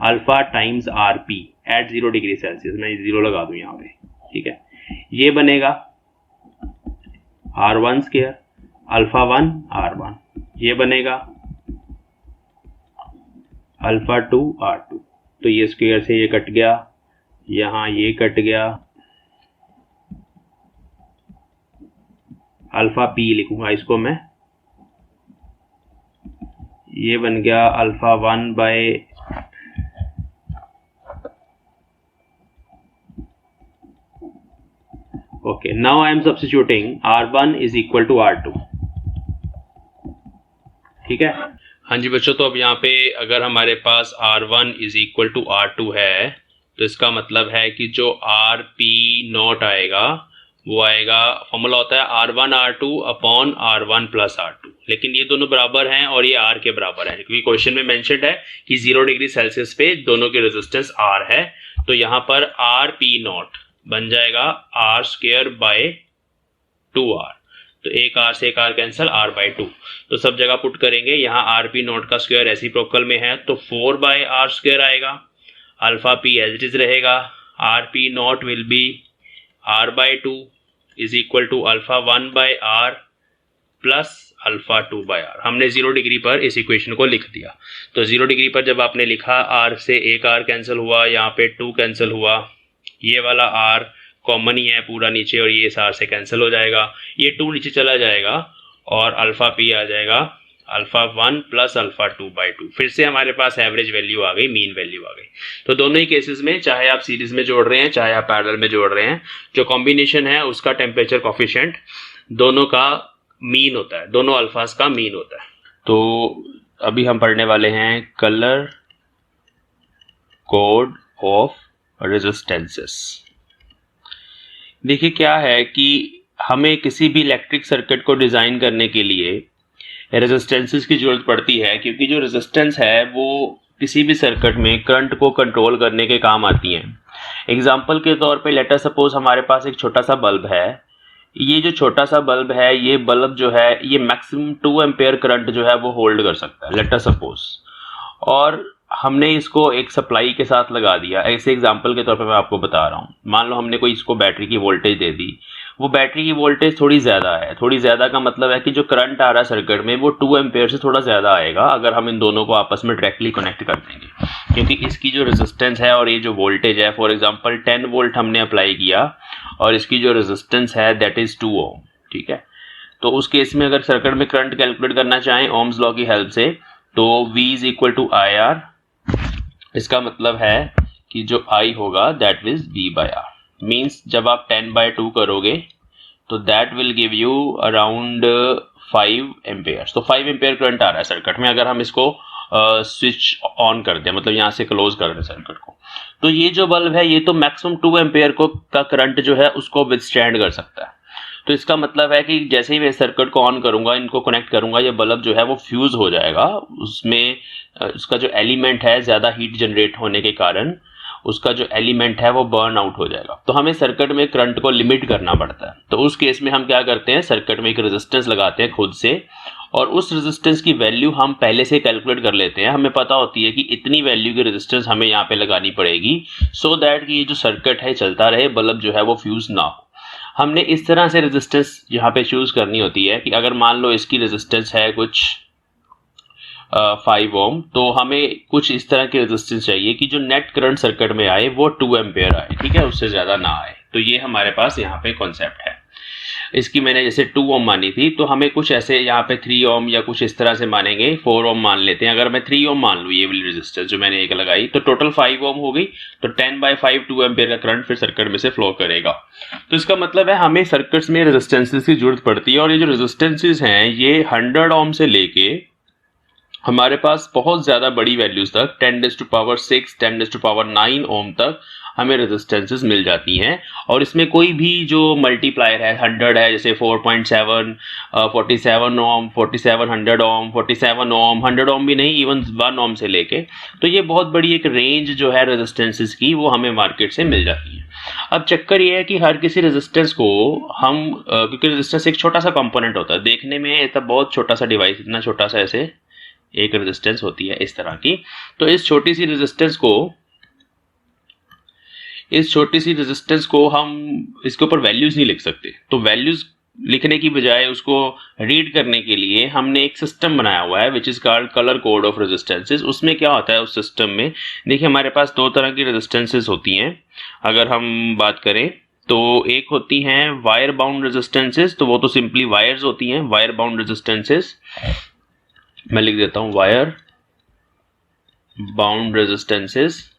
S1: alpha times RP at 0 degree Celsius, मैं 0 लगा दूं यहाँ पे। ठीक है, ये बनेगा R1² α1 R1, ये बनेगा α2 R2। तो ये स्क्वायर से ये कट गया, यहाँ ये कट गया, αp लिखूंगा इसको मैं, ये बन गया α1 by okay. Now I am substituting R1 is equal to R2। ठीक है, हाँ जी बच्चों, तो अब यहाँ पे अगर हमारे पास R1 is equal to R2 है, तो इसका मतलब है कि जो RP0 आएगा वो आएगा, फॉर्मूला होता है R1 R2 upon R1 plus R2, लेकिन ये दोनों बराबर हैं और ये R के बराबर है, क्योंकि क्वेश्चन में मेंशन्ड है कि 0 डिग्री सेल्सियस पे दोनों की रेजिस्टेंस R है। तो यहाँ पर RP0 बन जाएगा R²/2R, तो एक R से एक R कैंसिल, R/2। तो सब जगह पुट करेंगे, यहाँ RP0 का स्क्वायर रेसिप्रोकल में है तो 4/R² आएगा, alpha P as it is रहेगा, RP0 will be R/2 is equal to α1/R plus α2/R। हमने 0 डिग्री पर इस इक्वेशन को लिख दिया। तो 0 डिग्री पर जब आपने लिखा, R से एक R कैंसिल हुआ, यहाँ पे 2 कैंसिल हुआ, ये वाला R कॉमन ही है पूरा नीचे और ये इस R से कैंसिल हो जाएगा, ये 2 नीचे चला जाएगा और अल्फा P आ जाएगा α1 प्लस α2/2। फिर से हमारे पास एवरेज वैल्यू आ गई, मीन वैल्यू आ गई। तो दोनों ही केसेस में, चाहे आप सीरीज में जोड़ रहे हैं चाहे आप पैरेलल में जोड़ रहे हैं, जो कॉम्बिनेशन है उसका टेम्परेचर कोफिशिएंट दोनों का मीन होता है, दोनों अल्फाज का मीन होता है। तो अभी हम पढ़ने वाले हैं कलर कोड ऑफ रेजिस्टेंसेस। देखिए क्या है कि हमें किसी भी इलेक्ट्रिक सर्किट को डिज़ाइन करने के लिए रेजिस्टेंसेस की ज़रूरत पड़ती है, क्योंकि जो रेजिस्टेंस है वो किसी भी सर्किट में करंट को कंट्रोल करने के काम आती हैं। एग्जांपल के तौर पे लेट अस सपोज हमारे पास एक छोटा सा बल्ब है। ये जो छोटा सा बल्ब है, ये बल्ब जो है ये मैक्सिमम 2 एम्पेयर करंट जो है वो होल्ड कर सकता है, लेट अस सपोज। और हमने इसको एक सप्लाई के साथ लगा दिया। ऐसे एग्जांपल के तौर पे मैं आपको बता रहा हूँ, मान लो हमने कोई इसको बैटरी की वोल्टेज दे दी वो बैटरी की वोल्टेज थोड़ी ज़्यादा है। थोड़ी ज़्यादा का मतलब है कि जो करंट आ रहा है सर्किट में वो 2 एम्पेयर से थोड़ा ज़्यादा आएगा अगर हम इन दोनों को आपस में डायरेक्टली कनेक्ट कर देंगे, क्योंकि इसकी जो रेजिस्टेंस है और ये जो वोल्टेज है, फॉर एग्जांपल 10 वोल्ट हमने अप्लाई किया और इसकी जो रेजिस्टेंस है दैट इज़ 2 ओम, ठीक है। तो उस केस में अगर सर्किट में करंट कैलकुलेट करना चाहें ओम्स लॉ की हेल्प से, तो V is equal to I R. इसका मतलब है कि जो I होगा that is V by R. Means जब आप 10/2 करोगे तो that will give you around 5 ampere. तो 5 एम्पेयर करंट आ रहा है सर्किट में अगर हम इसको स्विच ऑन कर दें, मतलब यहाँ से क्लोज कर दें सर्किट को। तो ये जो बल्ब है ये तो मैक्सिमम 2 एम्पेयर को का करंट जो है उसको विथस्टैंड कर सकता है। तो इसका मतलब है कि जैसे ही मैं सर्किट को ऑन करूंगा, इनको कनेक्ट करूंगा, ये बल्ब जो है वो फ्यूज हो जाएगा। उसमें उसका जो एलिमेंट है ज़्यादा हीट जनरेट होने के कारण उसका जो एलिमेंट है वो बर्न आउट हो जाएगा। तो हमें सर्किट में करंट को लिमिट करना पड़ता है। तो उस केस में हम क्या करते हैं, सर्किट में एक रेजिस्टेंस लगाते हैं खुद से, और उस रेजिस्टेंस की वैल्यू हम पहले से कैलकुलेट कर लेते हैं। हमें पता होती है कि इतनी वैल्यू की रेजिस्टेंस हमें यहाँ पे लगानी पड़ेगी सो दैट कि ये जो सर्किट है चलता रहे, बल्ब जो है वो फ्यूज ना हो। हमने इस तरह से रेजिस्टेंस यहाँ पे चूज करनी होती है कि अगर मान लो इसकी रेजिस्टेंस है कुछ 5 ओम, तो हमें कुछ इस तरह की रेजिस्टेंस चाहिए कि जो नेट करंट सर्किट में आए वो 2 एम्पेयर आए, ठीक है, उससे ज़्यादा ना आए। तो ये हमारे पास यहाँ पे कॉन्सेप्ट है। इसकी मैंने जैसे 2 ओम मानी थी, तो हमें कुछ ऐसे यहाँ पे 3 ओम या कुछ इस तरह से मानेंगे, 4 ओम मान लेते हैं। अगर मैं 3 ओम मान लूँ ये वाली रेजिस्टेंस जो मैंने एक लगाई, तो टोटल 5 ओम हो गई। तो 10/5 2 एम्पेयर का करंट फिर सर्किट में से फ्लो करेगा। तो इसका मतलब है हमें सर्किट्स में रेजिस्टेंसेस की जरूरत पड़ती है, और ये जो रेजिस्टेंसेस हैं ये 100 ओम से लेके हमारे पास बहुत ज़्यादा बड़ी वैल्यूज तक 10⁶, 10�9 ओम तक हमें रेजिस्टेंसेस मिल जाती हैं। और इसमें कोई भी जो मल्टीप्लायर है 100 है, जैसे 4.7, 47 ओम, 4700 ओम, 47 ओम, 100 ओम भी नहीं, इवन 1 ओम से लेके, तो ये बहुत बड़ी एक रेंज जो है रेजिस्टेंसेस की वो हमें मार्केट से मिल जाती है। अब चक्कर ये है कि हर किसी रेजिस्टेंस को हम क्योंकि रेजिस्टेंस एक छोटा सा कंपोनेंट होता है, देखने में ऐसा बहुत छोटा सा डिवाइस, इतना छोटा सा ऐसे एक रेजिस्टेंस होती है इस तरह की। तो इस छोटी सी रेजिस्टेंस को हम इसके ऊपर वैल्यूज नहीं लिख सकते। तो वैल्यूज लिखने की बजाय उसको रीड करने के लिए हमने एक सिस्टम बनाया हुआ है which is called colour code of resistances. उसमें क्या होता है उस सिस्टम में, देखिए हमारे पास 2 तरह की रेजिस्टेंसेस होती हैं। अगर हम बात करें तो एक होती हैं वायर बाउंड रेजिस्टेंसेस, तो वो तो सिंपली वायर्स होती हैं, वायर बाउंड रेजिस्टेंसेस। मैं लिख देता हूं वायर बाउंड रेजिस्टेंसेस।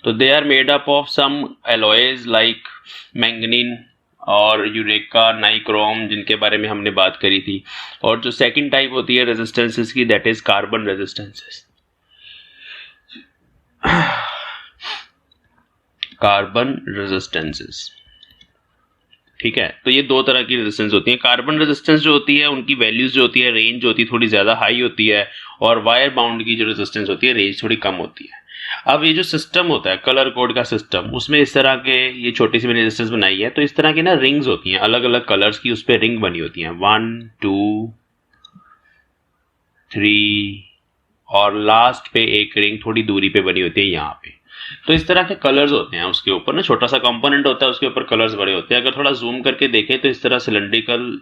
S1: तो they are made up of some alloys like manganin और यूरेका, नाइक्रोम, जिनके बारे में हमने बात करी थी। और जो सेकंड टाइप होती है रेजिस्टेंसेस की that is carbon resistances. Carbon resistances, ठीक है। तो ये 2 तरह की रेजिस्टेंस होती है। कार्बन रेजिस्टेंस जो होती है उनकी वैल्यूज जो होती है, रेंज जो होती है थोड़ी ज्यादा हाई होती है, और वायर बाउंड की जो रेजिस्टेंस होती है रेंज थोड़ी कम होती है। अब ये जो सिस्टम होता है कलर कोड का सिस्टम, उसमें इस तरह के ये छोटी सी मैंने रेजिस्टेंस बनाई है, तो इस तरह की ना रिंग्स होती हैं, अलग अलग कलर्स की उस पर रिंग बनी होती हैं, 1 2 3, और लास्ट पे एक रिंग थोड़ी दूरी पे बनी होती है यहाँ पे। तो इस तरह के कलर्स होते हैं, उसके ऊपर ना छोटा सा कंपोनेंट होता है, उसके ऊपर कलर्स बड़े होते हैं। अगर थोड़ा जूम करके देखें तो इस तरह सिलेंड्रिकल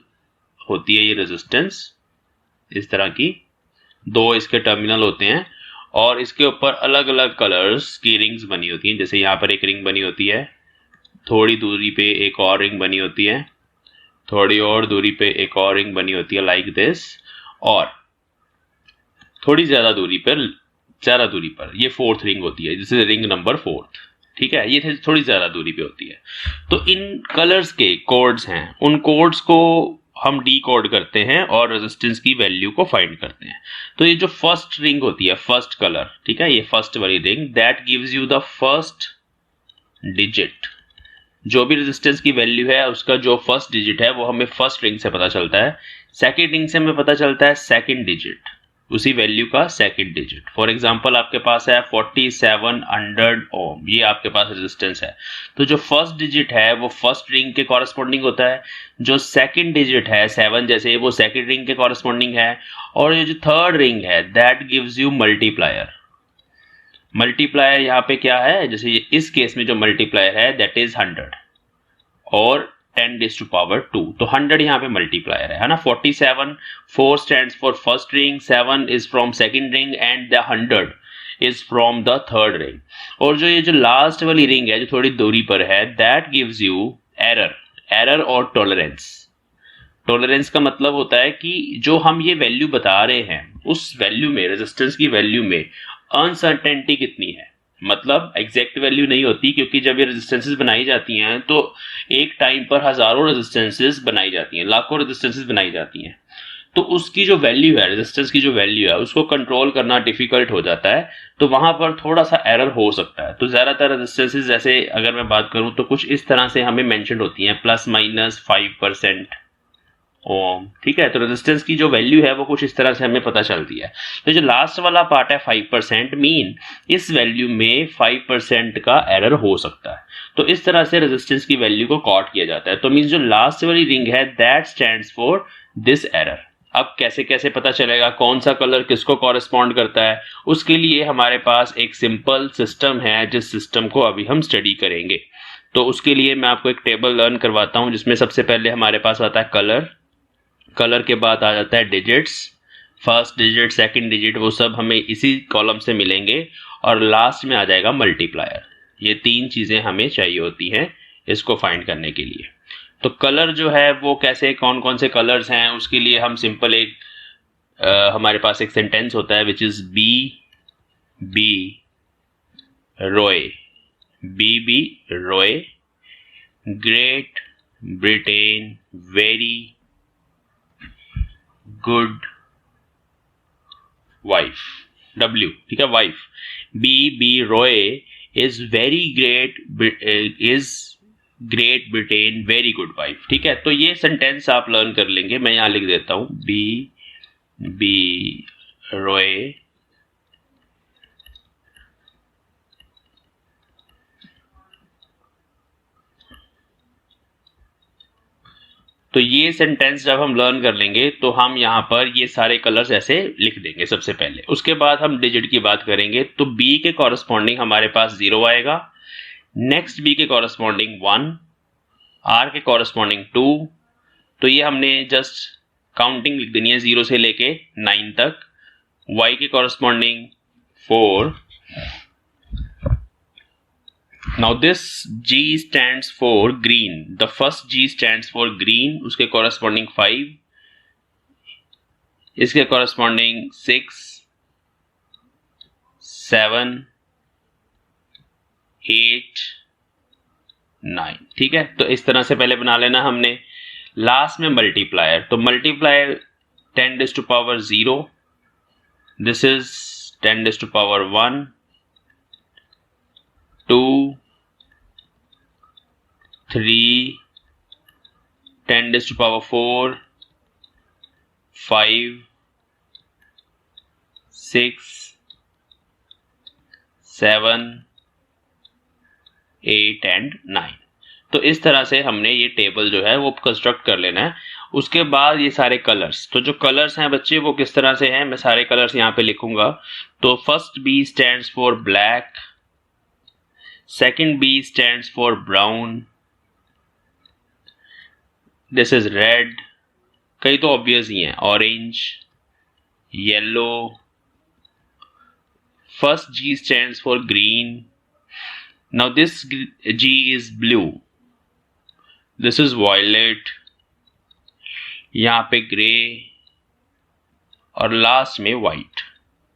S1: होती है ये रेजिस्टेंस, इस तरह की 2 इसके टर्मिनल होते हैं, और इसके ऊपर अलग अलग कलर्स की रिंग्स बनी होती हैं। जैसे यहाँ पर एक रिंग बनी होती है, थोड़ी दूरी पे एक और रिंग बनी होती है, थोड़ी और दूरी पे एक और रिंग बनी होती है लाइक दिस, और थोड़ी ज्यादा दूरी पर ये 4th रिंग होती है, जिसे रिंग नंबर 4th, ठीक है, ये थोड़ी ज्यादा दूरी पे होती है। तो इन कलर्स के कोड्स हैं, उन कोड्स को हम डी कोड करते हैं और रेजिस्टेंस की वैल्यू को फाइंड करते हैं। तो ये जो फर्स्ट रिंग होती है, फर्स्ट कलर, ठीक है, ये फर्स्ट वाली ring, that gives you the first digit. जो भी रेजिस्टेंस की वैल्यू है उसका जो फर्स्ट डिजिट है वो हमें फर्स्ट रिंग से पता चलता है। सेकेंड रिंग से हमें पता चलता है सेकेंड डिजिट, उसी वैल्यू का सेकंड डिजिट। फॉर एग्जांपल आपके पास है 4700 ओम, ये आपके पास रेजिस्टेंस है। तो जो फर्स्ट डिजिट है वो फर्स्ट रिंग के कॉरेस्पॉन्डिंग होता है, जो सेकंड डिजिट है 7 जैसे वो सेकंड रिंग के कॉरेस्पॉन्डिंग है, और ये जो थर्ड रिंग है that gives you multiplier. Multiplier यहाँ पे क्या है, जैसे इस केस में जो मल्टीप्लायर है दैट इज 100, और 10⁻²। तो 100 यहाँ पे मल्टीप्लायर है ना। 47, 4 stands for first ring, 7 is from second ring and the 100 is from the third ring. और जो ये जो लास्ट वाली रिंग है जो थोड़ी दूरी पर है, दैट गिव्स यू एरर और टॉलरेंस। टॉलरेंस का मतलब होता है कि जो हम ये वैल्यू बता रहे हैं उस वैल्यू में, रेजिस्टेंस की वैल्यू में अनसर्टेनिटी कितनी है। मतलब एग्जैक्ट वैल्यू नहीं होती, क्योंकि जब ये रेजिस्टेंसेस बनाई जाती हैं तो एक टाइम पर हजारों रेजिस्टेंसेस बनाई जाती हैं, लाखों रेजिस्टेंसेस बनाई जाती हैं। तो उसकी जो वैल्यू है, रेजिस्टेंस की जो वैल्यू है, उसको कंट्रोल करना डिफिकल्ट हो जाता है, तो वहां पर थोड़ा सा एरर हो सकता है। तो ज्यादातर रेजिस्टेंसेस, जैसे अगर मैं बात करूं तो कुछ इस तरह से हमें मेंशन होती हैं, ±5% ओम। ठीक है, तो रेजिस्टेंस की जो वैल्यू है वो कुछ इस तरह से हमें पता चलती है। तो जो लास्ट वाला पार्ट है 5%, मीन इस वैल्यू में 5% का एरर हो सकता है। तो इस तरह से रेजिस्टेंस की वैल्यू को कॉट किया जाता है। तो मीन जो लास्ट वाली रिंग है, that stands for this error. अब कैसे कैसे पता चलेगा कौन सा कलर किसको कॉरेस्पॉन्ड करता है, उसके लिए हमारे पास एक सिंपल सिस्टम है, जिस सिस्टम को अभी हम स्टडी करेंगे। तो उसके लिए मैं आपको एक टेबल लर्न करवाता हूं, जिसमें सबसे पहले हमारे पास आता है कलर के बाद आ जाता है digits, first digit, second digit, वो सब हमें इसी कॉलम से मिलेंगे, और लास्ट में आ जाएगा मल्टीप्लायर। ये 3 चीजें हमें चाहिए होती हैं इसको फाइंड करने के लिए। तो कलर जो है वो कैसे, कौन कौन से कलर्स हैं, उसके लिए हम सिंपल एक हमारे पास एक सेंटेंस होता है, which is B Roy, Great Britain very good wife, W, ठीक है, wife. B Roy is Great Britain very good wife. ठीक है, तो ये सेंटेंस आप लर्न कर लेंगे। मैं यहां लिख देता हूं, बी रॉय तो ये सेंटेंस जब हम लर्न कर लेंगे तो हम यहाँ पर ये सारे कलर्स ऐसे लिख देंगे सबसे पहले। उसके बाद हम डिजिट की बात करेंगे, तो बी के कॉरेस्पॉन्डिंग हमारे पास 0 आएगा, नेक्स्ट बी के कॉरेस्पॉन्डिंग 1, आर के कॉरेस्पॉन्डिंग 2। तो ये हमने जस्ट काउंटिंग लिख देनी है 0 से लेके 9 तक। वाई के corresponding 4। Now this G stands for green. The first G stands for green. उसके corresponding 5, इसके corresponding 6, 7, 8, 9। ठीक है, तो इस तरह से पहले बना लेना हमने। लास्ट में मल्टीप्लायर, तो मल्टीप्लायर 10⁻0, दिस इज 10⁻1, 2, 3, 10⁻4, 5, 6, 7, 8 एंड 9। तो इस तरह से हमने ये टेबल जो है वो कंस्ट्रक्ट कर लेना है। उसके बाद ये सारे कलर्स, तो जो कलर्स हैं बच्चे वो किस तरह से हैं, मैं सारे कलर्स यहाँ पे लिखूंगा। तो first B stands for black, second B stands for brown, this is red, कई तो ऑब्वियस ही हैं, orange, yellow. First G stands for green, now this G is blue, this is violet, यहां पे ग्रे, और लास्ट में white.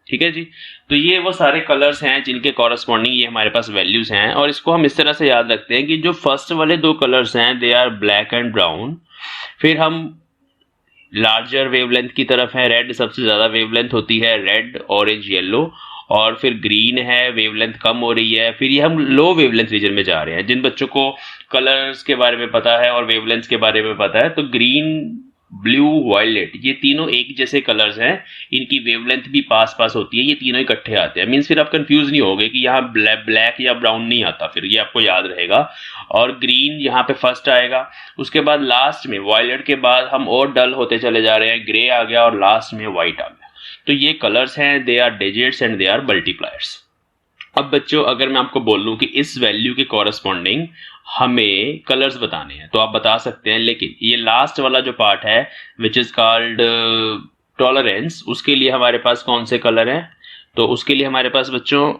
S1: ठीक है जी, तो ये वो सारे कलर्स हैं जिनके कॉरेस्पॉन्डिंग ये हमारे पास वैल्यूज हैं। और इसको हम इस तरह से याद रखते हैं कि जो फर्स्ट वाले 2 कलर्स हैं they are black and brown, फिर हम लार्जर वेवलेंथ की तरफ है, रेड सबसे ज्यादा वेवलेंथ होती है, रेड, ऑरेंज, येलो, और फिर ग्रीन है, वेवलेंथ कम हो रही है, फिर ये हम लो वेवलेंथ रीजन में जा रहे हैं। जिन बच्चों को कलर्स के बारे में पता है और वेवलेंथ के बारे में पता है, तो ग्रीन, ब्लू, वायलेट, ये तीनों एक जैसे कलर्स हैं, इनकी वेवलेंथ भी पास होती है, ये तीनों इकट्ठे आते हैं। मींस फिर आप कंफ्यूज नहीं होगे कि यहाँ ब्लैक या ब्राउन नहीं आता, फिर ये आपको याद रहेगा। और ग्रीन यहाँ पे फर्स्ट आएगा, उसके बाद लास्ट में वायलेट के बाद हम और डल होते चले जा रहे हैं, ग्रे आ गया, और लास्ट में व्हाइट आ गया। तो ये कलर्स हैं, they are digits and they are multipliers. अब बच्चों अगर मैं आपको बोल लूं कि इस वैल्यू के कॉरस्पॉन्डिंग हमें कलर्स बताने हैं तो आप बता सकते हैं, लेकिन ये लास्ट वाला जो पार्ट है विच इज कॉल्ड टॉलरेंस, उसके लिए हमारे पास कौन से कलर हैं? तो उसके लिए हमारे पास बच्चों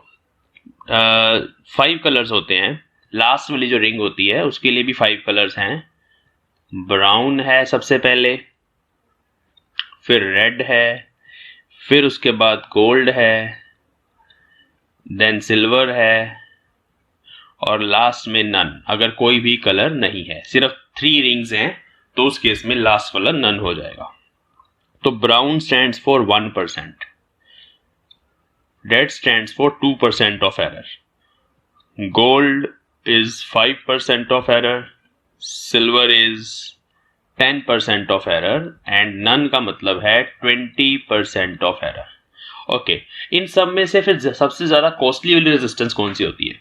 S1: 5 कलर्स होते हैं। लास्ट वाली जो रिंग होती है उसके लिए भी 5 कलर्स हैं। ब्राउन है सबसे पहले, फिर रेड है, फिर उसके बाद गोल्ड है, देन सिल्वर है, और लास्ट में नन। अगर कोई भी कलर नहीं है, सिर्फ 3 रिंग्स हैं, तो उस केस में लास्ट वाला नन हो जाएगा। तो brown stands for 1%, red stands for 2% of error, gold is 5% of error, silver is 10% of error, and none का मतलब है 20% ऑफ एरर। ओके, इन सब में से फिर सबसे ज्यादा कॉस्टली वाली रेजिस्टेंस कौन सी होती है?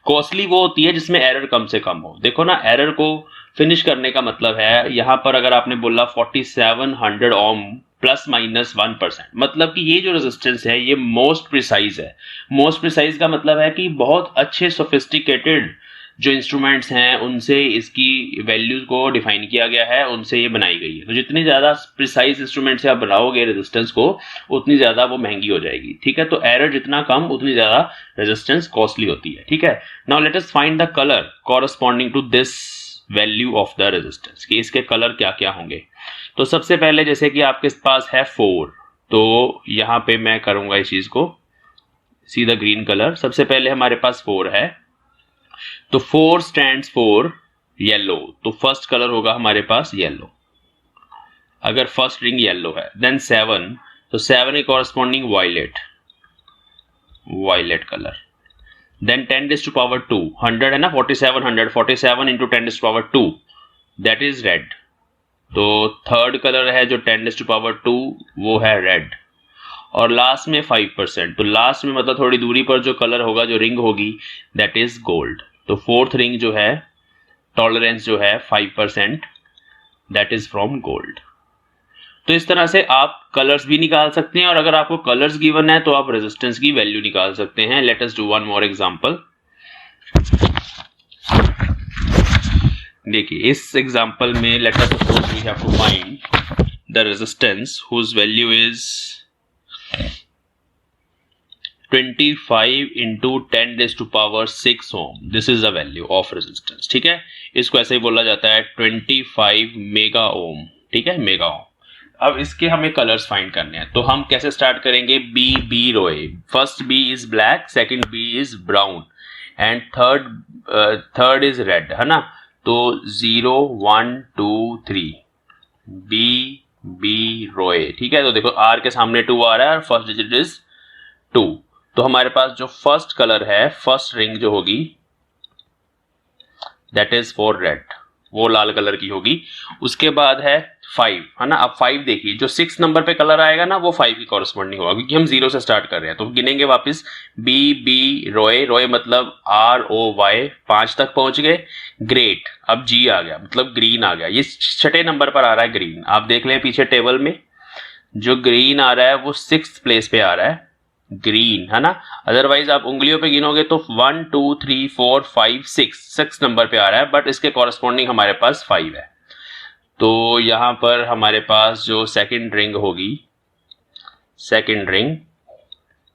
S1: कॉस्टली वो होती है जिसमें एरर कम से कम हो। देखो ना, एरर को फिनिश करने का मतलब है, यहां पर अगर आपने बोला 4700 ओम प्लस माइनस 1%, मतलब कि ये जो रेजिस्टेंस है ये मोस्ट प्रिसाइज है। मोस्ट प्रिसाइज का मतलब है कि बहुत अच्छे सोफिस्टिकेटेड जो इंस्ट्रूमेंट्स हैं उनसे इसकी वैल्यूज को डिफाइन किया गया है, उनसे ये बनाई गई है। तो जितनी ज्यादा प्रिसाइज इंस्ट्रूमेंट से आप बनाओगे रेजिस्टेंस को, उतनी ज्यादा वो महंगी हो जाएगी। ठीक है, तो एरर जितना कम उतनी ज्यादा रेजिस्टेंस कॉस्टली होती है। ठीक है, now let us find the colour corresponding to this value of the resistance, कि इसके कलर क्या क्या होंगे। तो सबसे पहले जैसे कि आपके पास है 4, तो यहां पे मैं करूंगा इस चीज को, सी द ग्रीन कलर। सबसे पहले हमारे पास 4 है, तो 4 स्टैंड्स फॉर येलो, तो फर्स्ट कलर होगा हमारे पास येलो, अगर फर्स्ट रिंग येलो है। देन 7, तो 7 के corresponding violet, violet colour. Then 10⁻², 100 है ना, 4700, 47 इंटू 10⁻², दैट इज रेड। तो थर्ड कलर है जो 10⁻², वो है रेड। और लास्ट में 5%, तो लास्ट में मतलब थोड़ी दूरी पर जो कलर होगा, जो रिंग होगी, दैट इज गोल्ड। तो फोर्थ रिंग जो है, टॉलरेंस जो है 5%, दैट इज फ्रॉम गोल्ड। तो इस तरह से आप कलर्स भी निकाल सकते हैं, और अगर आपको कलर्स गिवन है तो आप रेजिस्टेंस की वैल्यू निकाल सकते हैं। Let us do one more example. देखिए इस एग्जांपल में let us suppose we have to find the resistance whose value is 25 into 10⁻6 ohm. This is the value of resistance. ठीक है, इसको ऐसे ही बोला जाता है 25 मेगा ओम। ठीक है, मेगा ओम। अब इसके हमें कलर्स फाइंड करने हैं, तो हम कैसे स्टार्ट करेंगे? B Roy. First B is black, second B is brown, and third is red, है ना। तो 0 1 2 3 बी रोए। ठीक है, तो देखो आर के सामने 2 आ रहा है और फर्स्ट डिजिट इज 2। तो हमारे पास जो फर्स्ट कलर है, फर्स्ट रिंग जो होगी, दैट इज फॉर रेड, वो लाल कलर की होगी। उसके बाद है 5, है ना। अब 5 देखिए, जो 6 नंबर पे कलर आएगा ना, वो 5 की कॉरस्पॉन्डिंग होगा, क्योंकि हम 0 से स्टार्ट कर रहे हैं। तो गिनेंगे वापस, बी रोए, रोए मतलब ROY, 5 तक पहुंच गए। ग्रेट, अब G आ गया, मतलब ग्रीन आ गया। ये 6ठे नंबर पर आ रहा है ग्रीन। आप देख लें पीछे टेबल में, जो ग्रीन आ रहा है वो 6th प्लेस पे आ रहा है, ग्रीन, है ना। अदरवाइज आप उंगलियों पे गिनोगे तो 1 2 3 4 5 6 नंबर पे आ रहा है, बट इसके कॉरस्पॉन्डिंग हमारे पास 5 है। तो यहां पर हमारे पास जो सेकंड रिंग होगी, सेकंड रिंग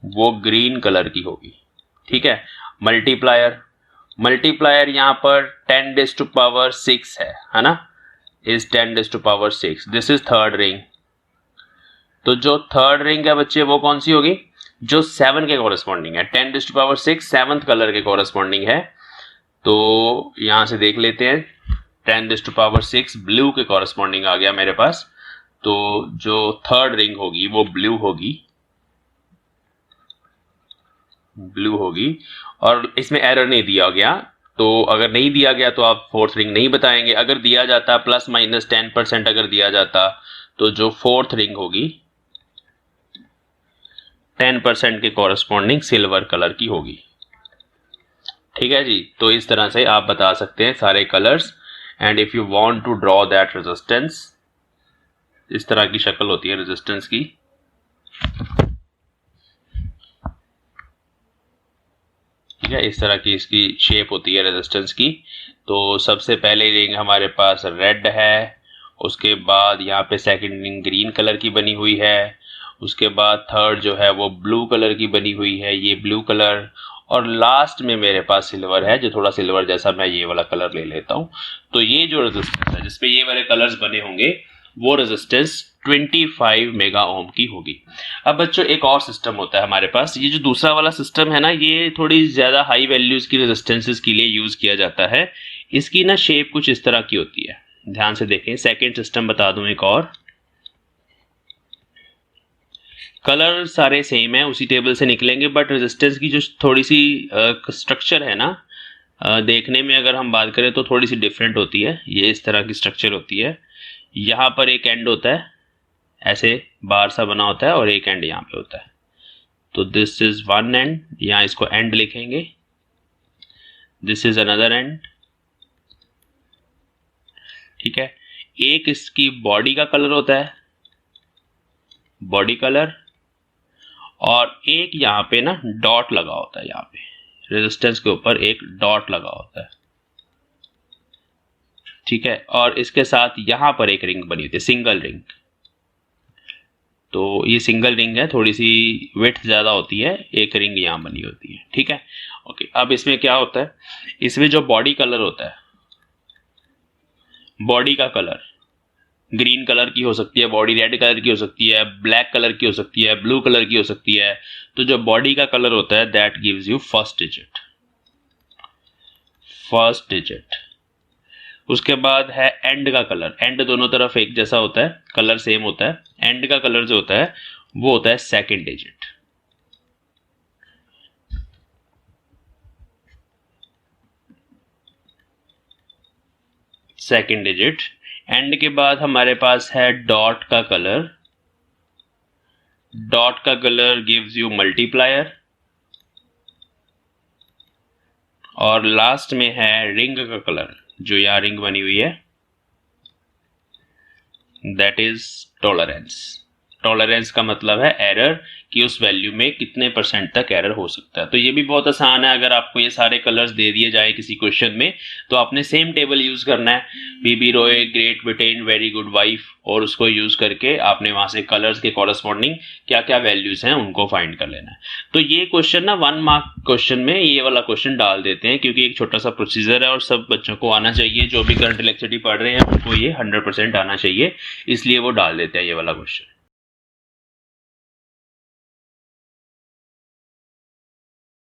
S1: वो ग्रीन कलर की होगी। ठीक है, मल्टीप्लायर, मल्टीप्लायर यहां पर 10⁻6 है ना, is 10⁻6। This is third ring. तो जो थर्ड रिंग है बच्चे, वो कौन सी होगी? जो 7 के कॉरस्पॉन्डिंग है। 10⁻6 7th कलर के कॉरस्पॉन्डिंग है। तो यहां से देख लेते हैं, 10⁻6 ब्लू के कॉरस्पॉन्डिंग आ गया मेरे पास। तो जो थर्ड रिंग होगी वो ब्लू होगी, ब्लू होगी। और इसमें एरर नहीं दिया गया, तो अगर नहीं दिया गया तो आप फोर्थ रिंग नहीं बताएंगे। अगर दिया जाता प्लस माइनस 10% अगर दिया जाता, तो जो फोर्थ रिंग होगी 10% के कॉरस्पॉन्डिंग सिल्वर कलर की होगी। ठीक है जी, तो इस तरह से आप बता सकते हैं सारे colours. And if you want to draw that resistance, इस तरह की शक्ल होती है रेजिस्टेंस की। है, इस तरह की इसकी शेप होती है रेजिस्टेंस की। तो सबसे पहले रिंग हमारे पास रेड है, उसके बाद यहाँ पे सेकंड रिंग ग्रीन कलर की बनी हुई है, उसके बाद थर्ड जो है वो ब्लू कलर की बनी हुई है, ये ब्लू कलर, और लास्ट में मेरे पास सिल्वर है जो थोड़ा सिल्वर जैसा, मैं ये वाला कलर ले लेता हूँ। तो ये जो रेजिस्टेंस है जिसपे ये वाले कलर्स बने होंगे वो रेजिस्टेंस 25 मेगा ओम की होगी। अब बच्चों एक और सिस्टम होता है हमारे पास, ये जो दूसरा वाला सिस्टम है ना, ये थोड़ी ज़्यादा हाई वैल्यूज़ की रेजिस्टेंसेस के लिए यूज़ किया जाता है। इसकी ना शेप कुछ इस तरह की होती है, ध्यान से देखें। सेकेंड सिस्टम बता दूं एक और, कलर सारे सेम है, उसी टेबल से निकलेंगे, बट रेजिस्टेंस की जो थोड़ी सी स्ट्रक्चर है ना, देखने में अगर हम बात करें तो थोड़ी सी डिफरेंट होती है। ये इस तरह की स्ट्रक्चर होती है, यहाँ पर एक एंड होता है, ऐसे बार सा बना होता है, और एक एंड यहाँ पे होता है। तो दिस इज वन एंड, यहाँ इसको एंड लिखेंगे, दिस इज अनदर एंड, ठीक है। एक इसकी बॉडी का कलर होता है, बॉडी कलर, और एक यहाँ पे ना डॉट लगा होता है, यहाँ पे रेजिस्टेंस के ऊपर एक डॉट लगा होता है, ठीक है। और इसके साथ यहाँ पर एक रिंग बनी होती है, सिंगल रिंग। तो ये सिंगल रिंग है, थोड़ी सी विड्थ ज़्यादा होती है, एक रिंग यहाँ बनी होती है, ठीक है। ओके, अब इसमें क्या होता है, इसमें जो बॉडी कलर होता है, बॉडी का कलर ग्रीन कलर की हो सकती है, बॉडी रेड कलर की हो सकती है, ब्लैक कलर की हो सकती है, ब्लू कलर की हो सकती है। तो जो बॉडी का कलर होता है that gives you first digit, first digit. उसके बाद है एंड का कलर, एंड दोनों तरफ एक जैसा होता है, कलर सेम होता है। एंड का कलर जो होता है वो होता है second digit, second digit. And के बाद हमारे पास है डॉट का कलर, डॉट का कलर गिव्स यू मल्टीप्लायर, और लास्ट में है रिंग का कलर, जो यहाँ रिंग बनी हुई है, दैट इज टॉलरेंस। टॉलरेंस का मतलब है एरर, कि उस वैल्यू में कितने परसेंट तक एरर हो सकता है। तो ये भी बहुत आसान है, अगर आपको ये सारे कलर्स दे दिए जाए किसी क्वेश्चन में तो आपने सेम टेबल यूज करना है, B B Roy, great Britain, very good wife, और उसको यूज करके आपने वहां से कलर्स के कॉरस्पॉन्डिंग क्या क्या वैल्यूज हैं उनको फाइंड कर लेना है। तो ये क्वेश्चन ना 1 मार्क क्वेश्चन में ये वाला क्वेश्चन डाल देते हैं, क्योंकि एक छोटा सा प्रोसीजर है और सब बच्चों को आना चाहिए, जो भी करंट इलेक्ट्रिसिटी पढ़ रहे हैं उनको ये 100% आना चाहिए, इसलिए वो डाल देते हैं ये वाला क्वेश्चन।